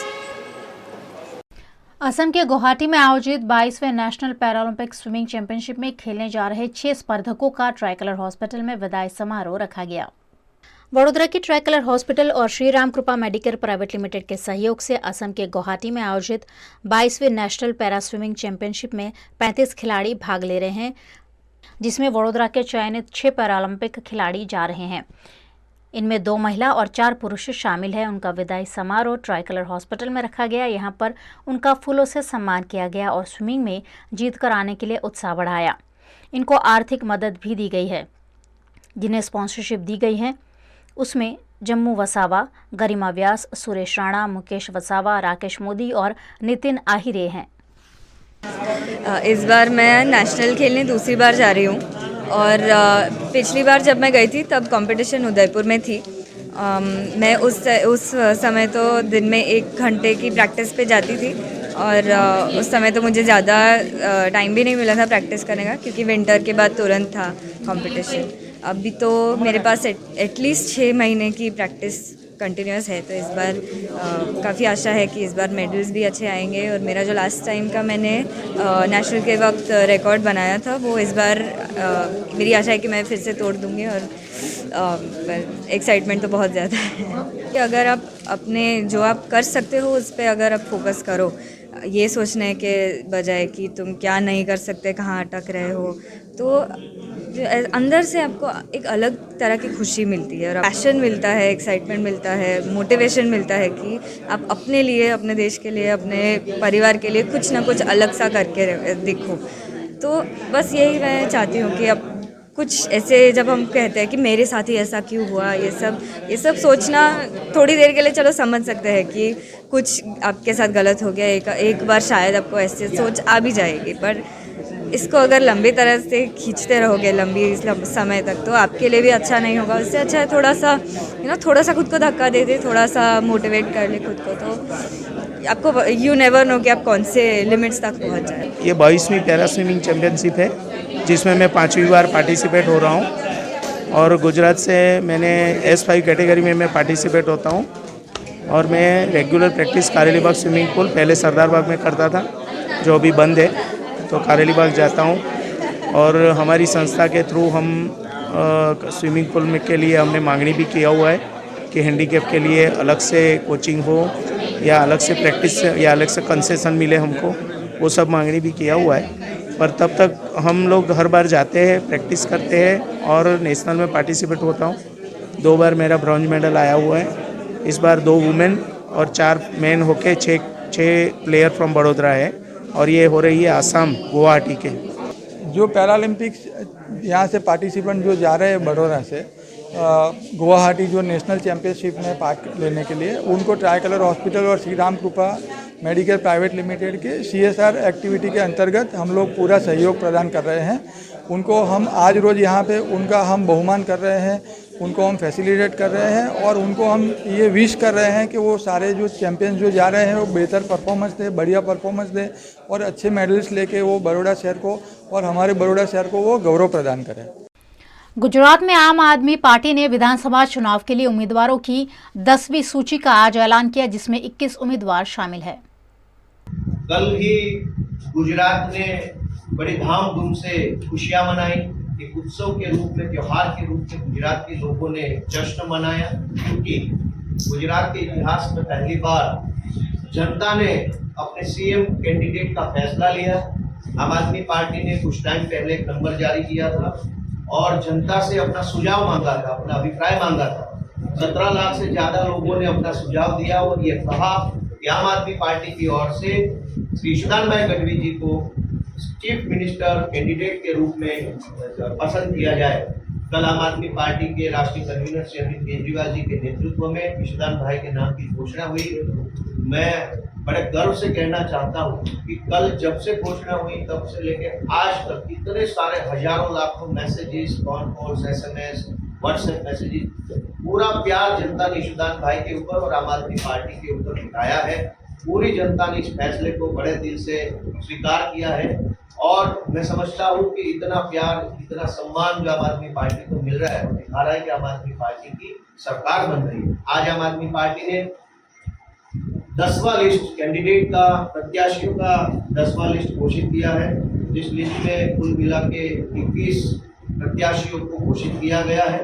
A: असम के गुवाहाटी में आयोजित 22वें नेशनल पैरालंपिक स्विमिंग चैंपियनशिप में खेलने जा रहे 6 स्पर्धकों का ट्राइकलर हॉस्पिटल में विदाई समारोह रखा गया। वडोदरा के ट्राइकलर हॉस्पिटल और श्री राम कृपा मेडिकल प्राइवेट लिमिटेड के सहयोग से असम के गुवाहाटी में आयोजित 22वें नेशनल पैरा स्विमिंग चैंपियनशिप में 35 खिलाड़ी भाग ले रहे हैं, जिसमें वडोदरा के चयनित 6 पैरालंपिक खिलाड़ी जा रहे हैं। इनमें 2 महिला और 4 पुरुष शामिल हैं। उनका विदाई समारोह ट्राइकलर हॉस्पिटल में रखा गया। यहाँ पर उनका फूलों से सम्मान किया गया और स्विमिंग में जीत कर आने के लिए उत्साह बढ़ाया। इनको आर्थिक मदद भी दी गई है। जिन्हें स्पॉन्सरशिप दी गई है उसमें जम्मू वसावा, गरिमा व्यास, सुरेश राणा, मुकेश वसावा, राकेश मोदी और नितिन आहिरे हैं।
T: इस बार मैं नेशनल खेलने दूसरी बार जा रही हूँ और पिछली बार जब मैं गई थी तब कंपटीशन उदयपुर में थी। मैं उस समय तो दिन में 1 घंटे की प्रैक्टिस पे जाती थी और उस समय तो मुझे ज़्यादा टाइम भी नहीं मिला था प्रैक्टिस करने का, क्योंकि विंटर के बाद तुरंत था कंपटीशन। अभी तो मेरे पास एटलीस्ट 6 महीने की प्रैक्टिस कंटिन्यूस है, तो इस बार काफ़ी आशा है कि इस बार मेडल्स भी अच्छे आएंगे। और मेरा जो लास्ट टाइम का मैंने नेशनल के वक्त रिकॉर्ड बनाया था वो इस बार मेरी आशा है कि मैं फिर से तोड़ दूँगी। और एक्साइटमेंट तो बहुत ज़्यादा है कि अगर आप अपने जो आप कर सकते हो उस पर अगर आप फोकस करो, ये सोचने के बजाय कि तुम क्या नहीं कर सकते, कहाँ अटक रहे हो, तो अंदर से आपको एक अलग तरह की खुशी मिलती है और पैशन मिलता है, एक्साइटमेंट मिलता है, मोटिवेशन मिलता है कि आप अपने लिए, अपने देश के लिए, अपने परिवार के लिए कुछ ना कुछ अलग सा करके दिखो। तो बस यही मैं चाहती हूँ कि अब कुछ ऐसे जब हम कहते हैं कि मेरे साथ ही ऐसा क्यों हुआ, ये सब सोचना थोड़ी देर के लिए चलो समझ सकते हैं कि कुछ आपके साथ गलत हो गया, एक बार शायद आपको ऐसे सोच आ भी जाएगी, पर इसको अगर लंबी तरह से खींचते रहोगे लंबी समय तक तो आपके लिए भी अच्छा नहीं होगा। इससे अच्छा है थोड़ा सा खुद को धक्का दे दे, थोड़ा सा मोटिवेट कर ले खुद को, तो आपको यू नेवर नो कि आप कौन से लिमिट्स तक पहुंच जाए।
U: ये 22वीं पैरा स्विमिंग चैम्पियनशिप है जिसमें मैं 5वीं बार पार्टिसिपेट हो रहा हूँ और गुजरात से मैंने S5 कैटेगरी में मैं पार्टिसिपेट होता हूँ और मैं रेगुलर प्रैक्टिस कारेली बाग स्विमिंग पूल, पहले सरदार बाग में करता था जो अभी बंद है, तो कारेली बाग जाता हूँ। और हमारी संस्था के थ्रू हम स्विमिंग पूल में के लिए हमने मांगनी भी किया हुआ है कि हैंडीकैप के लिए अलग से कोचिंग हो या अलग से प्रैक्टिस या अलग से कंसेशन मिले हमको, वो सब मांगनी भी किया हुआ है। पर तब तक हम लोग हर बार जाते हैं, प्रैक्टिस करते हैं और नेशनल में पार्टिसिपेट होता हूँ। 2 बार मेरा ब्रॉन्ज मेडल आया हुआ है। इस बार 2 वुमेन और 4 मैन होके 6 प्लेयर फ्रॉम बड़ोदरा है और ये हो रही है आसाम गुवाहाटी के।
V: जो पैरालंपिक्स यहाँ से पार्टिसिपेंट जो जा रहे हैं बड़ोदरा से गुवाहाटी जो नेशनल चैम्पियनशिप में पार्ट लेने के लिए, उनको ट्राई कलर हॉस्पिटल और श्री राम कृपा मेडिकेयर प्राइवेट लिमिटेड के CSR एक्टिविटी के अंतर्गत हम लोग पूरा सहयोग प्रदान कर रहे हैं। उनको हम आज रोज़ यहाँ पे उनका हम बहुमान कर रहे हैं, उनको हम फैसिलिटेट कर रहे हैं और उनको हम ये विश कर रहे हैं कि वो सारे जो चैम्पियंस जो जा रहे हैं वो बेहतर परफॉर्मेंस दें, बढ़िया परफॉर्मेंस दें और अच्छे मेडल्स लेके वो बड़ौदा शहर को और हमारे बड़ौदा शहर को वो गौरव प्रदान करें।
A: गुजरात में आम आदमी पार्टी ने विधानसभा चुनाव के लिए उम्मीदवारों की 10वीं सूची का आज ऐलान किया, जिसमें 21 उम्मीदवार शामिल है।
C: कल ही गुजरात ने बड़ी धामधूम से खुशियां मनाई, एक उत्सव के रूप में, त्योहार के रूप में गुजरात के लोगों ने जश्न मनाया, क्योंकि गुजरात के इतिहास में पहली बार जनता ने अपने CM कैंडिडेट का फैसला लिया। आम आदमी पार्टी ने कुछ टाइम पहले एक नंबर जारी किया था और जनता से अपना सुझाव मांगा था, अपना अभिप्राय मांगा था। 17 लाख से ज्यादा लोगों ने अपना सुझाव दिया और ये कहा कि आम आदमी पार्टी की ओर से श्री ईशुदान भाई गढ़वी जी को चीफ मिनिस्टर कैंडिडेट के रूप में पसंद किया जाए। कल आम आदमी पार्टी के राष्ट्रीय कन्वीनर श्री अरविंद केजरीवाल जी के नेतृत्व में ईशुदान भाई के नाम की घोषणा हुई। मैं बड़े गर्व से कहना चाहता हूँ कि कल जब से घोषणा हुई तब से लेकर आज तक इतने सारे हजारों लाखों messages, call calls, SMS, WhatsApp messages, पूरा प्यार जनता ने ईशुदान भाई के ऊपर और आम आदमी पार्टी के ऊपर दिखाया है। पूरी जनता ने इस फैसले को बड़े दिल से स्वीकार किया है और मैं समझता हूँ कि इतना प्यार, इतना सम्मान जो आम आदमी पार्टी को मिल रहा है वो दिखा रहा है कि आम आदमी पार्टी की सरकार बन रही है। आज आम आदमी पार्टी ने 10वां लिस्ट कैंडिडेट का, प्रत्याशियों का 10वां लिस्ट घोषित किया है, जिस लिस्ट में कुल मिला के 21 प्रत्याशियों को घोषित किया गया है।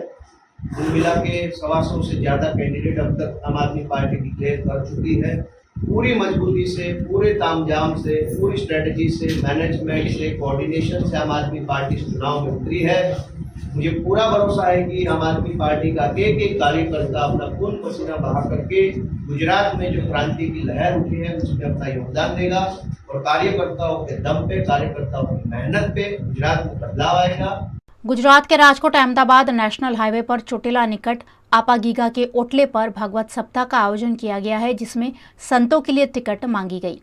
C: कुल मिला के 125 से ज़्यादा कैंडिडेट अब तक आम आदमी पार्टी डिक्लेयर कर चुकी है। पूरी मजबूती से, पूरे तामझाम से, पूरी स्ट्रेटजी से, मैनेजमेंट से, कोऑर्डिनेशन से आम आदमी पार्टी इस चुनाव में उतरी है। मुझे पूरा भरोसा है कि आम आदमी पार्टी का एक एक कार्यकर्ता अपना खून पसीना बहा करके गुजरात में जो क्रांति की लहर उठी है उसमें अपना योगदान देगा और कार्यकर्ताओं के दम पे, कार्यकर्ताओं की मेहनत पे गुजरात में बदलाव आएगा।
A: गुजरात के राजकोट अहमदाबाद नेशनल हाईवे पर चोटीला निकट आपागीगा के ओटले पर भागवत सप्ताह का आयोजन किया गया है, जिसमें संतों के लिए टिकट मांगी गई।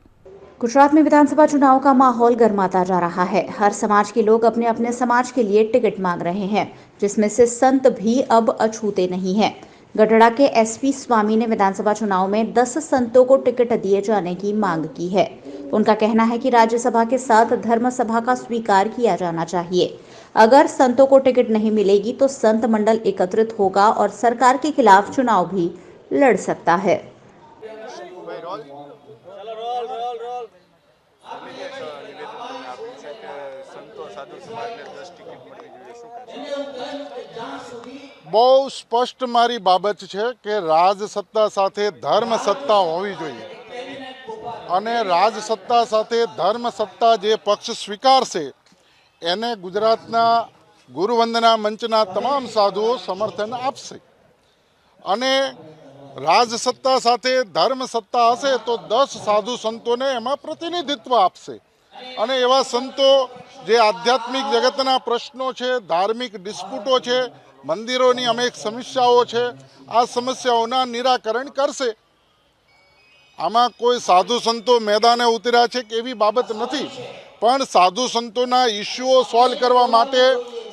B: गुजरात में विधानसभा चुनाव का माहौल गर्माता जा रहा है। हर समाज के लोग अपने अपने समाज के लिए टिकट मांग रहे हैं, जिसमें से संत भी अब अछूते नहीं हैं। गढ़ड़ा के SP स्वामी ने विधानसभा चुनाव में 10 संतों को टिकट दिए जाने की मांग की है। उनका कहना है कि राज्यसभा के साथ धर्म सभा का स्वीकार किया जाना चाहिए। अगर संतों को टिकट नहीं मिलेगी तो संत मंडल एकत्रित होगा और सरकार के खिलाफ चुनाव भी लड़ सकता है।
D: બહુ સ્પષ્ટ મારી બાબત છે કે રાજસત્તા સાથે ધર્મ સત્તા હોવી જોઈએ અને રાજસત્તા સાથે ધર્મ સત્તા જે પક્ષ સ્વીકારશે એને ગુજરાતના ગુરુવંદના મંચના તમામ સાધુઓ સમર્થન આપશે અને રાજસત્તા સાથે ધર્મ સત્તા હશે તો 10 સાધુ સંતોને એમાં પ્રતિનિધિત્વ આપશે અને એવા સંતો જે આધ્યાત્મિક જગતના પ્રશ્નો છે, ધાર્મિક ડિસ્પ્યુટો છે, મંદિરોની અનેક સમસ્યાઓ છે, આ સમસ્યાઓના નિરાકરણ કરશે। આમાં કોઈ સાધુ સંતો મેદાને ઉતર્યા છે કે એવી બાબત નથી, પણ સાધુ સંતોના ઇસ્યુઓ સોલ્વ કરવા માટે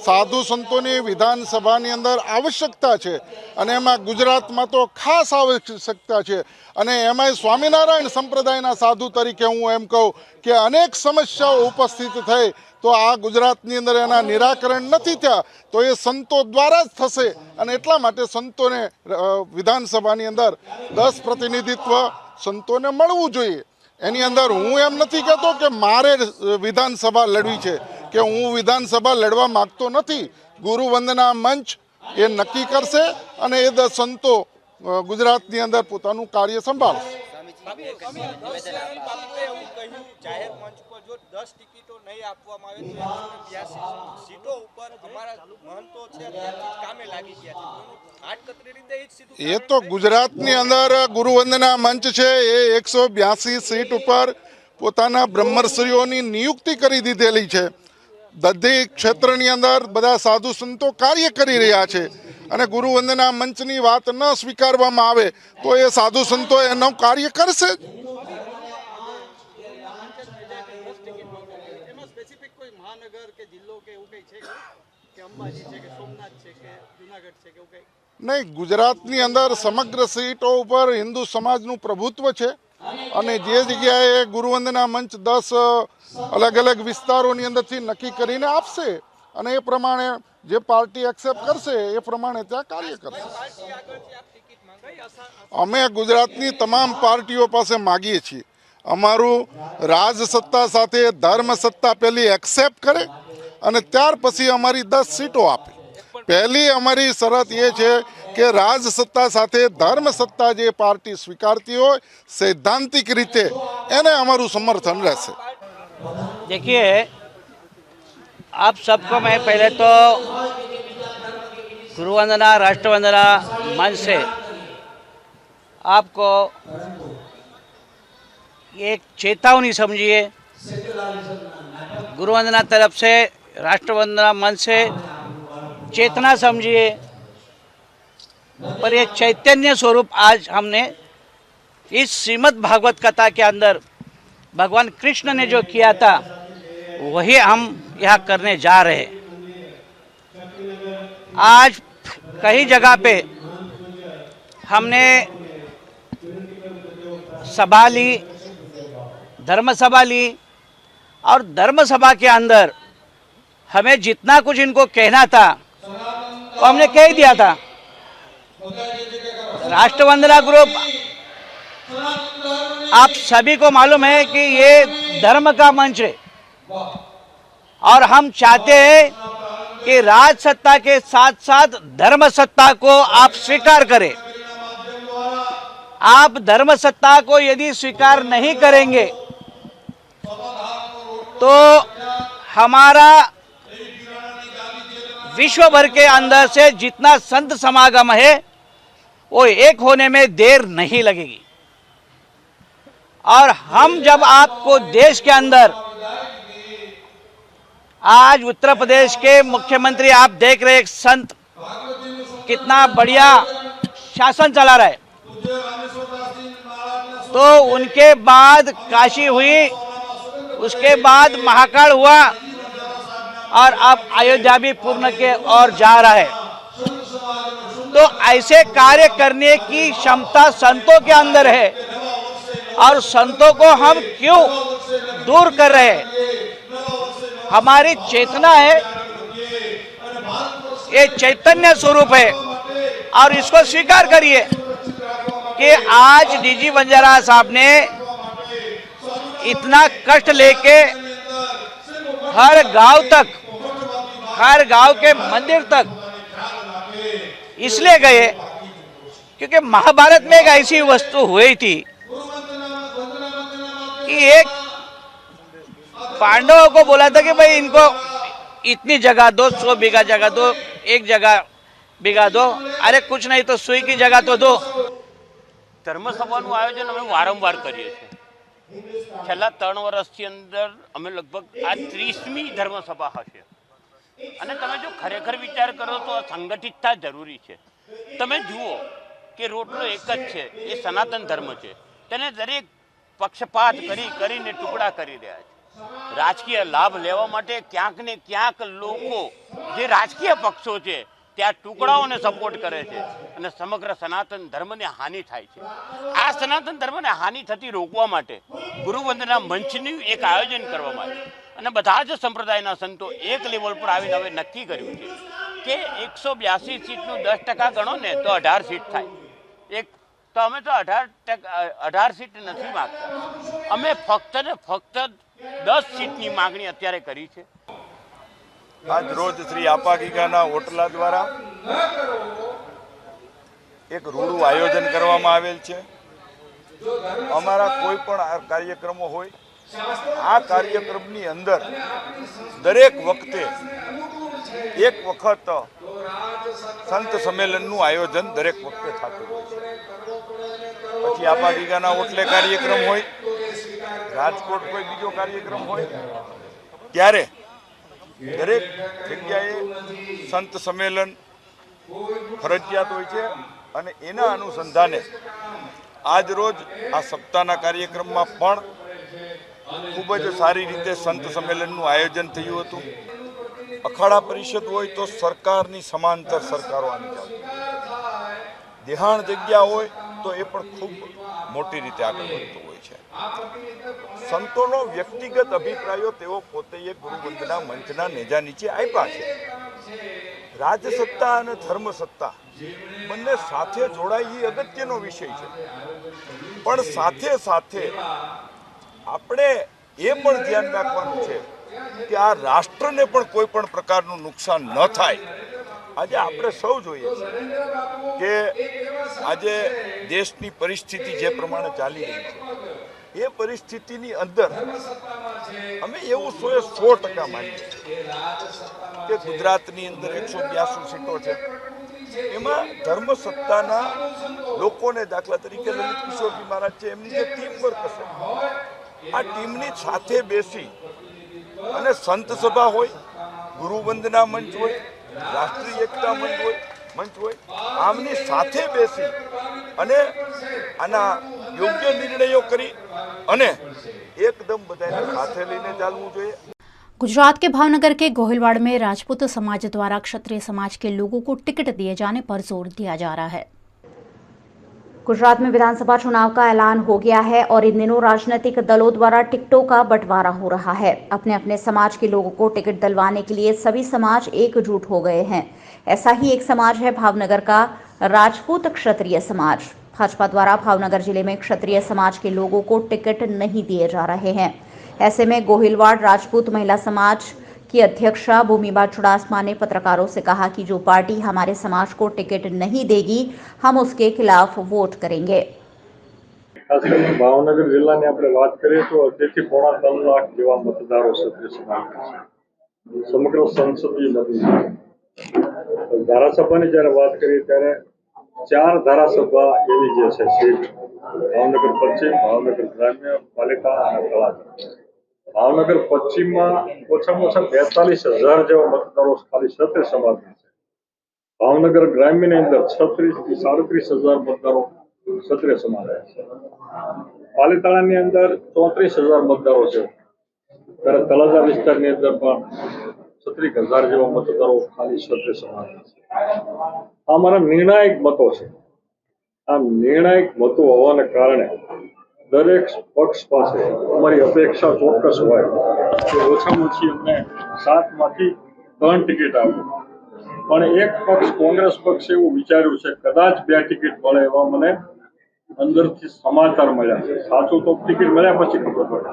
D: સાધુ સંતોની વિધાનસભાની અંદર આવશ્યકતા છે અને એમાં ગુજરાતમાં તો ખાસ આવશ્યકતા છે અને એમાંય સ્વામિનારાયણ સંપ્રદાયના સાધુ તરીકે હું એમ કહું કે અનેક સમસ્યાઓ ઉપસ્થિત થઈ તો આ ગુજરાતની અંદર એના નિરાકરણ નથી થયા તો એ સંતો દ્વારા જ થશે અને એટલા માટે સંતોને વિધાનસભાની અંદર 10 પ્રતિનિધિત્વ સંતોને મળવું જોઈએ। એની અંદર હું એમ નથી કહેતો કે મારે વિધાનસભા લડવી છે કે હું વિધાનસભા લડવા માગતો નથી। ગુરુવંદના મંચ એ નક્કી કરશે અને એ 10 સંતો ગુજરાતની અંદર પોતાનું કાર્ય સંભાળશે। એ તો ગુજરાતની અંદર ગુરુવંદના મંચ છે એ 182 સીટ ઉપર પોતાના બ્રહ્મર્ષિઓની નિયુક્તિ કરી દીધેલી છે। દરેક ક્ષેત્રની અંદર બધા સાધુ સંતો કાર્ય કરી રહ્યા છે અને ગુરુવંદના મંચની વાત ન સ્વીકારવામાં આવે તો એ સાધુ સંતો એનું કાર્ય કરશે।
Q: ગાંધીનગર કે જિલ્લો કે એવું કંઈ છે કે અંબાજી છે કે સોમનાથ છે કે જુનાગઢ છે કે એવું કંઈ?
D: નહીં, ગુજરાતની અંદર સમગ્ર સીટો ઉપર હિન્દુ સમાજનું પ્રભુત્વ છે અને જે જગ્યાએ ગુરુવંદના મંચ 10 અલગ અલગ વિસ્તારોની અંદરથી નક્કી કરીને આપશે અને એ પ્રમાણે જે પાર્ટી એક્સેપ્ટ કરશે એ પ્રમાણે ત્યાં કાર્ય કરશે. અમે ગુજરાતની તમામ પાર્ટીઓ પાસે માગીએ છીએ અમારું રાજસત્તા સાથે ધર્મ સત્તા પહેલી એક્સેપ્ટ કરે અને ત્યાર પછી અમારી 10 સીટો આપે. પહેલી અમારી શરત એ છે કે રાજસત્તા સાથે ધર્મ સત્તા જે પાર્ટી સ્વીકારતી હોય સૈદ્ધાંતિક રીતે એને અમારું समर्थन રહેશે.
E: देखिए, आप सबको मैं पहले तो गुरुवंदना राष्ट्रवंदना मंच से आपको एक चेतावनी समझिए. गुरुवंदना तरफ से राष्ट्रवंदना मंच से चेतना समझिए. पर ये चैतन्य स्वरूप आज हमने इस श्रीमद् भागवत कथा के अंदर भगवान कृष्ण ने जो किया था वही हम यहाँ करने जा रहे हैं. आज कई जगह पे हमने सभा ली, धर्म सभा ली और धर्म सभा के अंदर हमें जितना कुछ इनको कहना था वो हमने कह दिया था. राष्ट्रवंदना ग्रुप, आप सभी को मालूम है कि ये धर्म का मंच है और हम चाहते हैं कि राज सत्ता के साथ साथ धर्म सत्ता को आप स्वीकार करें. आप धर्म सत्ता को यदि स्वीकार नहीं करेंगे तो हमारा विश्व भर के अंदर से जितना संत समागम है वो एक होने में देर नहीं लगेगी. और हम जब आपको देश के अंदर, आज उत्तर प्रदेश के मुख्यमंत्री आप देख रहे एक संत कितना बढ़िया शासन चला रहा है, तो उनके बाद काशी हुई, उसके बाद महाकाल हुआ और अब अयोध्या भी पूर्ण के ओर जा रहा है. तो ऐसे कार्य करने की क्षमता संतों के अंदर है और संतों को हम क्यों दूर कर रहे हैं? हमारी चेतना है, ये चैतन्य स्वरूप है और इसको स्वीकार करिए कि आज डीजी बंजारा साहब ने इतना कष्ट लेके हर गांव तक, हर गांव के मंदिर तक इसलिए गए क्योंकि महाभारत में एक ऐसी वस्तु हुई थी कि एक पांडवों को बोला था कि भाई इनको इतनी जगह दो, 100 बीघा जगह दो, एक जगह बीघा दो, अरे कुछ नहीं तो सुई की जगह तो दो.
F: ધર્મસભાનું આયોજન અમે વારંવાર કરીએ છીએ. છેલ્લા 3 વર્ષથી અંદર અમે લગભગ આ 30મી ધર્મસભા હશે. અને તમે જો ખરેખર વિચાર કરો તો સંગઠિતતા જરૂરી છે. તમે જુઓ કે રોટલો એક જ છે, એ સનાતન ધર્મ છે. તેને દરેક પક્ષપાત કરીને ટુકડા કરી રહ્યા છે. રાજકીય લાભ લેવા માટે ક્યાંક ને ક્યાંક લોકો જે રાજકીય પક્ષો છે ત્યાં ટુકડાઓને સપોર્ટ કરે છે અને સમગ્ર સનાતન ધર્મને હાનિ થાય છે. આ સનાતન ધર્મને હાનિ થતી રોકવા માટે ગુરુવંદના મંચનું એક આયોજન કરવામાં આવ્યું અને બધા જ સંપ્રદાયના સંતો એક લેવલ પર આવીને હવે નક્કી કર્યું છે કે 182 સીટનું 10% ગણો ને તો 18 સીટ થાય. તો અમે તો 18 સીટ નથી માગતા, અમે ફક્ત ને ફક્ત 10 સીટની માગણી અત્યારે કરી છે.
W: આજ રોજ શ્રી આપાગીગાના હોટલા દ્વારા એક રૂડું આયોજન કરવામાં આવેલ છે. અમારા કોઈ પણ કાર્યક્રમો હોય, આ કાર્યક્રમની અંદર દરેક વખતે એક વખત સંત સંમેલનનું આયોજન દરેક વખતે થતું હોય છે. પછી આપાગીગાના હોટલે કાર્યક્રમ હોય, રાજકોટ કોઈ બીજો કાર્યક્રમ હોય, ત્યારે દરેક જગ્યાએ સંત સંમેલન ફરજિયાત હોય છે અને એના અનુસંધાને આજ રોજ આ સપ્તાહના કાર્યક્રમમાં પણ ખૂબ જ સારી રીતે સંત સંમેલનનું આયોજન થયું હતું. અખાડા પરિષદ હોય તો સરકારની સમાંતર સરકારો આની ચાલે. દેહાણ જગ્યા હોય તો એ પણ ખૂબ મોટી રીતે આગળ વધતું હોય છે. સંતોનો વ્યક્તિગત અભિપ્રાયો તેઓ પોતે એક ગુરુવંદના મંચના નેજા નીચે આપ્યા છે. રાજસત્તા અને ધર્મસત્તા બંને સાથે જોડાય એ અગત્યનો વિષય છે. પણ સાથે સાથે આપણે એ પણ ધ્યાન રાખવાનું છે કે આ રાષ્ટ્રને પણ કોઈ પણ પ્રકારનું નુકસાન ન થાય. આજે આપણે સૌ જોઈએ છીએ કે આજે દેશની પરિસ્થિતિ જે પ્રમાણે ચાલી રહી છે એ પરિસ્થિતિની અંદર અમે એવું 100% માનીએ કે ગુજરાતની અંદર 182 સીટો છે. એમાં ધર્મસત્તાના લોકોને, દાખલા તરીકે લલિત કિશોરજી મહારાજ છે, એમની જે ટીમ વર્ક હશે, આ ટીમની સાથે બેસી અને સંત સભા હોય, ગુરુવંદના મંચ હોય, રાષ્ટ્રીય એકતા મંચ હોય, આમની સાથે બેસી અને આના યોગ્ય નિર્ણયો કરી અને एकदम बधाने साथे लेने चालू જોઈએ.
A: गुजरात के भावनगर के गोहिलवाड़ में राजपूत समाज द्वारा क्षत्रिय समाज के लोगों को टिकट दिए जाने पर जोर दिया जा रहा है.
B: गुजरात में विधानसभा चुनाव का ऐलान हो गया है और इन दिनों राजनीतिक दलों द्वारा टिकटों का बंटवारा हो रहा है. अपने अपने समाज के लोगों को टिकट दिलवाने के लिए सभी समाज एकजुट हो गए हैं. ऐसा ही एक समाज है भावनगर का राजपूत क्षत्रिय समाज. भाजपा द्वारा भावनगर जिले में क्षत्रिय समाज के लोगों को टिकट नहीं दिए जा रहे हैं. ऐसे में गोहिलवाड़ राजपूत महिला समाज की अध्यक्षा भूमिबा चुड़ासमा ने पत्रकारों से कहा कि जो पार्टी हमारे समाज को टिकट नहीं देगी हम उसके खिलाफ वोट करेंगे.
H: खास કરીને ભાવનગર જિલ્લાની આપણે વાત કરીએ તો 2 થી 3 લાખ જેવા મતદારો ક્ષત્રિય સમાજના છે. સમગ્ર સંસદીય મતદારો ધારાસભાની જ્યારે વાત કરીએ ત્યારે 4 ધારાસભા એવી જે છે સીટ ભાવનગર પશ્ચિમ, ભાવનગર ગ્રામ્ય, પાલિકા અને તળાજા. ભાવનગર પશ્ચિમમાં ઓછામાં ઓછા 42,000 જેવા મતદારો ખાલી ક્ષત્રિય સમાજના છે. ભાવનગર ગ્રામ્યની અંદર 36 થી 37,000 મતદારો ક્ષત્રિય સમાજના છે. પાલિતાણાની અંદર 34,000 મતદારો છે. ત્યારે તળાજા વિસ્તારની અંદર પણ 36,000 જેવા મતદારો ખાલી ક્ષત્રિય સમાજના છે. આ મારા નિર્ણાયક મતો છે. આ નિર્ણાયક મતો હોવાને કારણે દરેક પક્ષ પાસે અમારી અપેક્ષા ચોક્કસ હોય કે ઓછામાં ઓછી અમને 7માંથી 3 ટિકિટ આપો. પણ એક પક્ષ કોંગ્રેસ પક્ષે એવું વિચાર્યું છે કદાચ 2 ટિકિટ મળે એવા મને અંદરથી સમાચાર મળ્યા છે. સાચું તો ટિકિટ મળ્યા પછી ખબર પડે,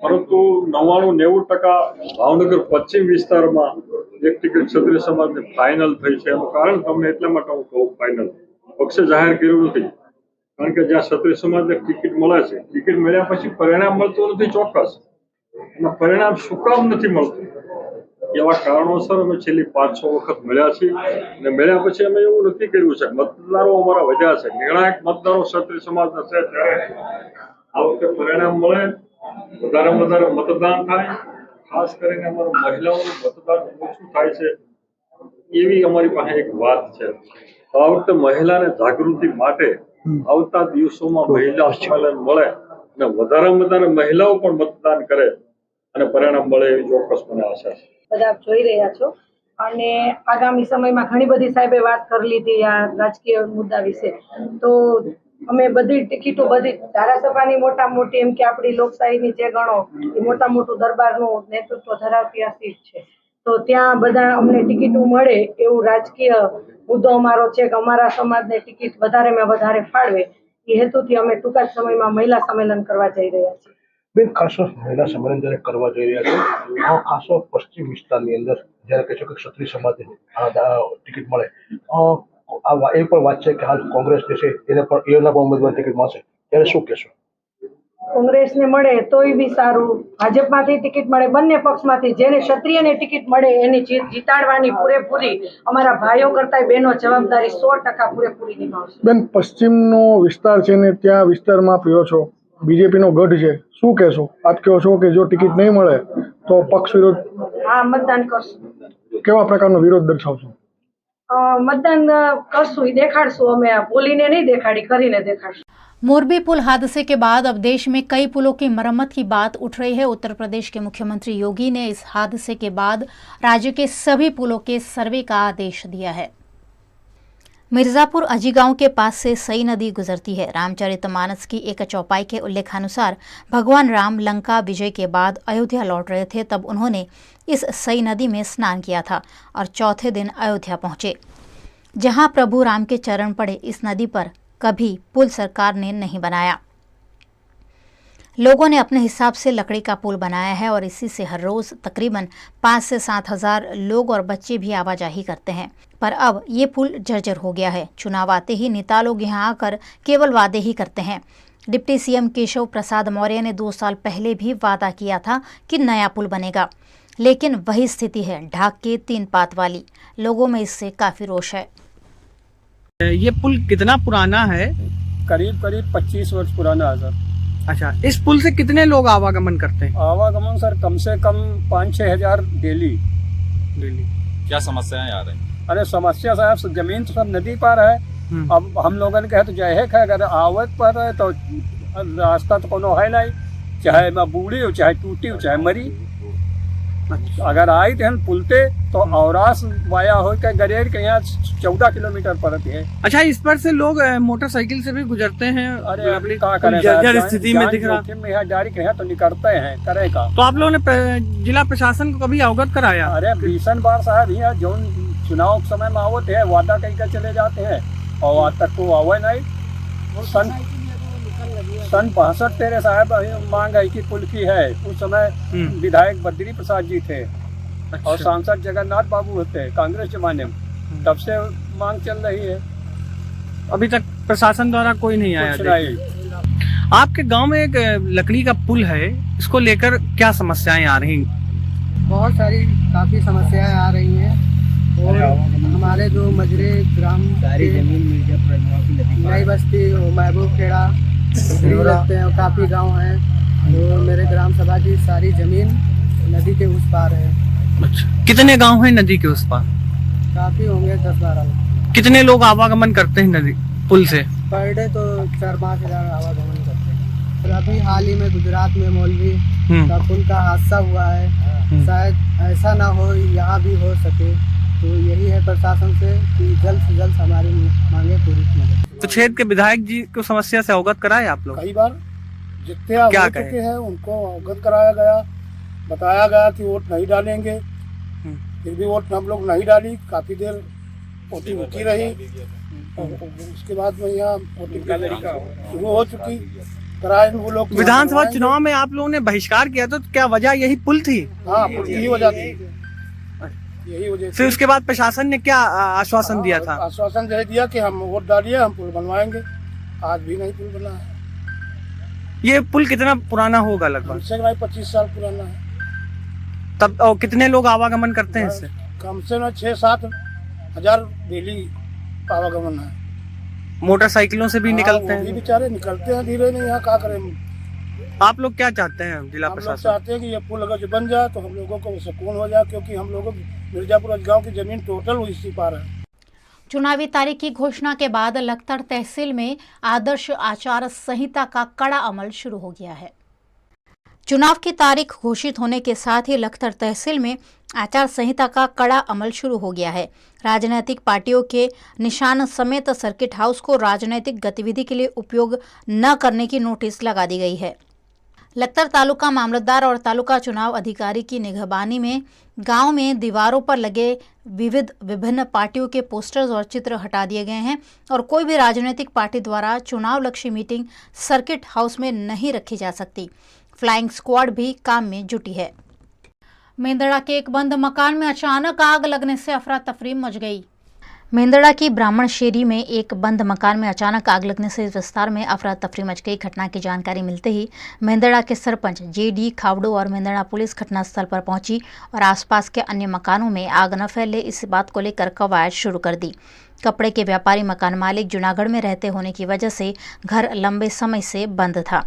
H: પરંતુ 99-90% ભાવનગર પશ્ચિમ વિસ્તારમાં 1 ટિકિટ ક્ષત્રિય સમાજને ફાઇનલ થઈ છે. એનું કારણ તમને એટલા માટે હું કહું ફાઇનલ પક્ષે જાહેર કર્યું નથી, કારણ કે જ્યાં ક્ષત્રિય સમાજને ટિકિટ મળે છે, ટિકિટ મળ્યા પછી પરિણામ મળતું નથી ચોક્કસ, અને પરિણામ શું કામ નથી મળતું એવા કારણોસર અમે છેલ્લી 5-6 વખત મળ્યા છીએ અને મળ્યા પછી અમે એવું નક્કી કર્યું છે મતદારો અમારા વધ્યા છે, નિર્ણાયક મતદારો ક્ષત્રિય સમાજના છે. ત્યારે આ વખતે પરિણામ મળે, વધારે મતદાન થાય, ખાસ કરીને અમારા મહિલાઓનું મતદાન ઓછું થાય છે એવી અમારી પાસે એક વાત છે. આ વખતે મહિલાને જાગૃતિ માટે આવતા દિવસોમાં મહિલા સંમેલન મળે અને વધારે મહિલાઓ પણ મતદાન કરે અને પરિણામ મળે એવી ચોક્કસ મને આશા છે.
I: બધા આપ જોઈ રહ્યા છો અને આગામી સમયમાં ઘણી બધી સાહેબે વાત કરી લીધી આ રાજકીય મુદ્દા વિશે. તો અમે બધી ટિકિટો બધી ધારાસભાની મોટા મોટી એમ કે આપણી લોકશાહીની જે ગણો એ મોટા મોટું દરબારનું નેતૃત્વ ધરાવતી આ સીટ છે. તો ત્યાં બધા અમને ટિકિટો મળે એવું રાજકીય મુદ્દો અમારો છે કે અમારા સમાજને ટિકિટ વધારેમાં વધારે ફાળવે એ હેતુથી અમે ટૂંકા જ સમયમાં મહિલા સંમેલન કરવા જઈ રહ્યા છીએ.
J: બેન, ખાસો મહિલા સંમેલન જ્યારે કરવા જઈ રહ્યા છો, આ ખાસો પશ્ચિમ વિસ્તારની અંદર જ્યારે કહેશો કે ક્ષત્રિય સમાજને ટિકિટ મળે, એ પણ વાત છે કે હાલ કોંગ્રેસ જે છે એને પણ એના પણ ઉમેદવાર ટિકિટ મળશે, ત્યારે શું કહેશો?
I: કોંગ્રેસને મળે તોય બી સારું, ભાજપમાંથી ટિકિટ મળે, બંને પક્ષમાંથી જેને ક્ષત્રિયને ટિકિટ મળે એની જીતાડવાની પૂરેપૂરી અમારા ભાઈઓ કરતા બહેનો જવાબદારી 100% પૂરેપૂરી નિભાવશે.
J: બેન, પશ્ચિમનો વિસ્તાર છે ને ત્યાં વિસ્તારમાં પીઓ છો, બીજેપીનો ગઢ છે, શું કહેશો? આપ કહો છો કે જો ટિકિટ નહીં મળે તો પક્ષ વિરોધ?
I: હા, મતદાન કરશું.
J: કેવા પ્રકારનો વિરોધ દર્શાવશો?
I: મતદાન કરશું, એ દેખાડશું. અમે બોલીને નહીં દેખાડી, કરીને દેખાડશું.
A: मोरबी पुल हादसे के बाद अब देश में कई पुलों की मरम्मत की बात उठ रही है। उत्तर प्रदेश के मुख्यमंत्री योगी ने इस हादसे के बाद राज्य के सभी पुलों के सर्वे का आदेश दिया है। मिर्जापुर अजी गांव के पास से सई नदी गुजरती है। रामचरितमानस की एक चौपाई के उल्लेखानुसार भगवान राम लंका विजय के बाद अयोध्या लौट रहे थे, तब उन्होंने इस सई नदी में स्नान किया था और चौथे दिन अयोध्या पहुंचे, जहां प्रभु राम के चरण पड़े। इस नदी पर कभी पुल सरकार ने नहीं बनाया। लोगों ने अपने हिसाब से लकड़ी का पुल बनाया है और इसी से हर रोज तकरीबन 5 से 7 हज़ार लोग और बच्चे भी आवाजाही करते हैं। पर अब ये पुल जर्जर हो गया है। चुनाव आते ही नेता लोग यहाँ आकर केवल वादे ही करते हैं। डिप्टी सीएम केशव प्रसाद मौर्य ने 2 साल पहले भी वादा किया था कि नया पुल बनेगा, लेकिन वही स्थिति है, ढाक के 3 पात वाली। लोगों में इससे काफी रोष है।
K: ये पुल कितना पुराना है?
L: करीब 25 वर्ष पुराना है सर।
K: अच्छा, इस पुल से कितने लोग आवागमन करते हैं?
L: आवागमन सर कम से कम 5-6 हजार डेली।
O: क्या समस्याएं आ रही हैं?
L: अरे समस्या साहब, जमीन तो सब नदी पर है। अब हम लोगों ने कहे तो जय है, अगर आवक पर है तो रास्ता तो कोनो है नहीं, चाहे मैं बूढ़ी हो, चाहे टूटी हो, चाहे मरी। अगर आई थे पुलते तो औरास वाया हो के गरेर के यहाँ 14 किलोमीटर पड़ती है।
K: अच्छा, इस पर से लोग मोटरसाइकिल से भी गुजरते हैं।
L: अरे क्या करें,
K: जर्जर स्थिति में दिख रहा
L: है। डायरेक्ट यहाँ तो निकलते हैं, करेगा।
K: तो आप लोगों ने जिला प्रशासन को कभी अवगत कराया?
L: अरे 20 बार साहब, यहाँ जो चुनाव के समय में आवते हैं, वादा कहीं का चले जाते हैं और आज तक को आवे नहीं। सन 62 तेरे साहब मांग है कि पुल की है। उस समय विधायक बद्री प्रसाद जी थे। अच्छा। और सांसद जगन्नाथ बाबू होते कांग्रेस जमाने में, तब से मांग चल रही है।
K: अभी तक प्रशासन द्वारा कोई नहीं आया। आपके गांव में एक लकड़ी का पुल है, इसको लेकर क्या समस्याएं आ रही?
X: बहुत सारी काफी समस्याएं आ रही हैं और हमारे जो मजरे ग्राम सारी जमीन नई बस्ती, महबूब खेड़ा लगते हैं, काफी गांव हैं, तो मेरे ग्राम सभा की सारी जमीन नदी के उस पार है।
K: अच्छा, कितने गांव हैं नदी के उस पार?
X: काफी होंगे, 10-12।
K: कितने लोग आवागमन करते हैं नदी पुल से?
X: पर डे तो 4-5 हजार आवागमन करते हैं। और अभी हाल ही में गुजरात में मौलवी का पुल का हादसा हुआ है, शायद ऐसा ना हो, यहाँ भी हो सके। तो यही है प्रशासन से कि जल्द से जल्द हमारी मांगे पूरी की जाए।
K: तो क्षेत्र के विधायक जी को समस्या से अवगत कराए आप लोग?
Y: कई बार जितने हो चुके हैं उनको अवगत कराया गया, बताया गया कि वोट नहीं डालेंगे, फिर भी वोट हम लोग नहीं डाली। काफी देर वोटिंग होती रही और उसके बाद में यहाँ वोटिंग शुरू हो चुकी। कराए वो लोग।
K: विधानसभा चुनाव में आप लोगों ने बहिष्कार किया तो क्या वजह यही पुल थी?
Y: हाँ, पुल की वजह थी, यही वजह।
K: फिर उसके बाद प्रशासन ने क्या आश्वासन दिया था?
Y: आश्वासन दे दिया कि हम वोट डालिए, हम पुल बनवाएंगे। आज भी नहीं पुल बना है।
K: ये पुल कितना पुराना होगा? लगभग
Y: 25 साल पुराना है।
K: तब और कितने लोग आवागमन करते हैं इससे?
Y: कम से कम 6-7 हजार डेली आवागमन है।
K: मोटरसाइकिलों से भी निकलते हैं?
Y: बेचारे निकलते हैं, धीरे नहीं। यहाँ क्या करें।
K: आप लोग क्या चाहते हैं जिला प्रशासन?
Y: हम लोग चाहते हैं कि ये पुल अगर जो बन जाए तो हम लोगों को सुकून हो जाए, क्योंकि हम लोगों मिर्जापुर गांव की जमीन टोटल इसी पार है।
A: चुनावी तारीख की घोषणा के बाद लखतर तहसील में आदर्श आचार संहिता का कड़ा अमल शुरू हो गया है। चुनाव की तारीख घोषित होने के साथ ही लखतर तहसील में आचार संहिता का कड़ा अमल शुरू हो गया है। राजनीतिक पार्टियों के निशान समेत सर्किट हाउस को राजनीतिक गतिविधि के लिए उपयोग न करने की नोटिस लगा दी गई है। लखतर तालुका मामलतदार और तालुका चुनाव अधिकारी की निगरानी में गांव में दीवारों पर लगे विभिन्न पार्टियों के पोस्टर्स और चित्र हटा दिए गए हैं और कोई भी राजनीतिक पार्टी द्वारा चुनाव लक्ष्य मीटिंग सर्किट हाउस में नहीं रखी जा सकती। फ्लाइंग स्क्वाड भी काम में जुटी है। मेंदड़ा के एक बंद मकान में अचानक आग लगने से अफरा तफरी मच गई। मेंदड़ा की ब्राह्मण शेरी में एक बंद मकान में अचानक आग लगने से इस विस्तार में अफरा तफरी मच गई। घटना की जानकारी मिलते ही मेंदड़ा के सरपंच जेडी खावड़ो और मेंदड़ा पुलिस घटनास्थल पर पहुंची और आसपास के अन्य मकानों में आग न फैले इस बात को लेकर कवायद शुरू कर दी। कपड़े के व्यापारी मकान मालिक जूनागढ़ में रहते होने की वजह से घर लंबे समय से बंद था।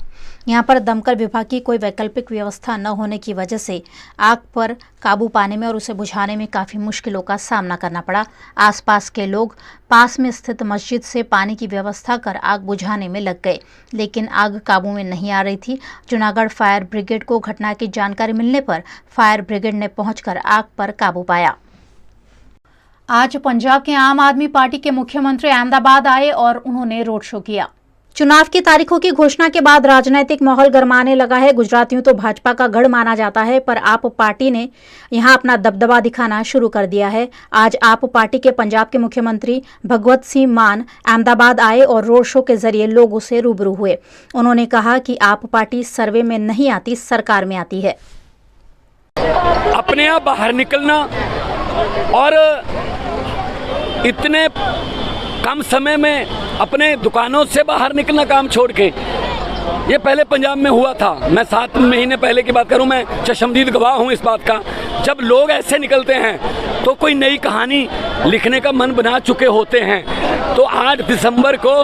A: यहां पर दमकल विभाग की कोई वैकल्पिक व्यवस्था न होने की वजह से आग पर काबू पाने में और उसे बुझाने में काफ़ी मुश्किलों का सामना करना पड़ा। आसपास के लोग पास में स्थित मस्जिद से पानी की व्यवस्था कर आग बुझाने में लग गए, लेकिन आग काबू में नहीं आ रही थी। जूनागढ़ फायर ब्रिगेड को घटना की जानकारी मिलने पर फायर ब्रिगेड ने पहुंचकर आग पर काबू पाया। आज पंजाब के आम आदमी पार्टी के मुख्यमंत्री अहमदाबाद आए और उन्होंने रोड शो किया। चुनाव की तारीखों की घोषणा के बाद राजनीतिक माहौल गरमाने लगा है। गुजरातियों तो भाजपा का गढ़ माना जाता है, पर आप पार्टी ने यहां अपना दबदबा दिखाना शुरू कर दिया है। आज आप पार्टी के पंजाब के मुख्यमंत्री भगवत सिंह मान अहमदाबाद आए और रोड शो के जरिए लोगों से रूबरू हुए। उन्होंने कहा कि आप पार्टी सर्वे में नहीं आती, सरकार में आती है।
G: अपने यहाँ बाहर निकलना और इतने कम समय में अपने दुकानों से बाहर निकलना काम छोड़ के, ये पहले पंजाब में हुआ था। मैं 7 महीने पहले की बात करूं, मैं चश्मदीद गवाह हूं इस बात का। जब लोग ऐसे निकलते हैं तो कोई नई कहानी लिखने का मन बना चुके होते हैं। तो 8 दिसंबर को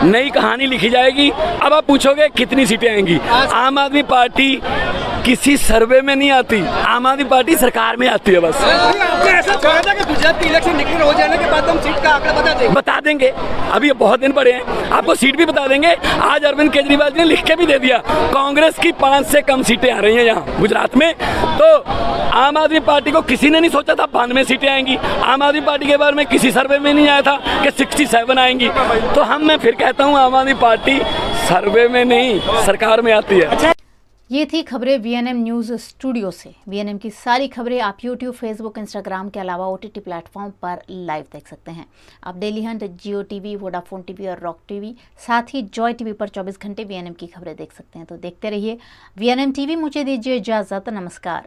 G: नई कहानी लिखी जाएगी। अब आप पूछोगे कितनी सीटें आएंगी? आम आदमी पार्टी किसी सर्वे में नहीं आती, आम आदमी पार्टी सरकार में आती है बस।
K: ऐसा कहा था कि गुजरात की इलेक्शन डिक्लेयर हो जाने के बाद हम सीट का आंकड़ा
G: बता देंगे। अभी बहुत दिन पड़े हैं, आपको सीट भी बता देंगे। आज अरविंद केजरीवाल जी ने लिख के भी दे दिया, कांग्रेस की 5 से कम सीटें आ रही हैं यहाँ गुजरात में। तो आम आदमी पार्टी को किसी ने नहीं सोचा था 92 सीटें आएंगी। आम आदमी पार्टी के बारे में किसी सर्वे में नहीं आया था कि 67 आएंगी। तो मैं फिर कहता हूँ, आम आदमी पार्टी सर्वे में नहीं, सरकार में आती है।
A: ये थी खबरें VNM न्यूज़ स्टूडियो से। VNM की सारी खबरें आप YouTube, फेसबुक, इंस्टाग्राम के अलावा OTT प्लेटफॉर्म पर लाइव देख सकते हैं। आप डेली हंट, जियो TV, वोडाफोन TV और रॉक TV, साथ ही जॉय TV पर 24 घंटे VNM की खबरें देख सकते हैं। तो देखते रहिए VNM TV। मुझे दीजिए इजाज़त, नमस्कार।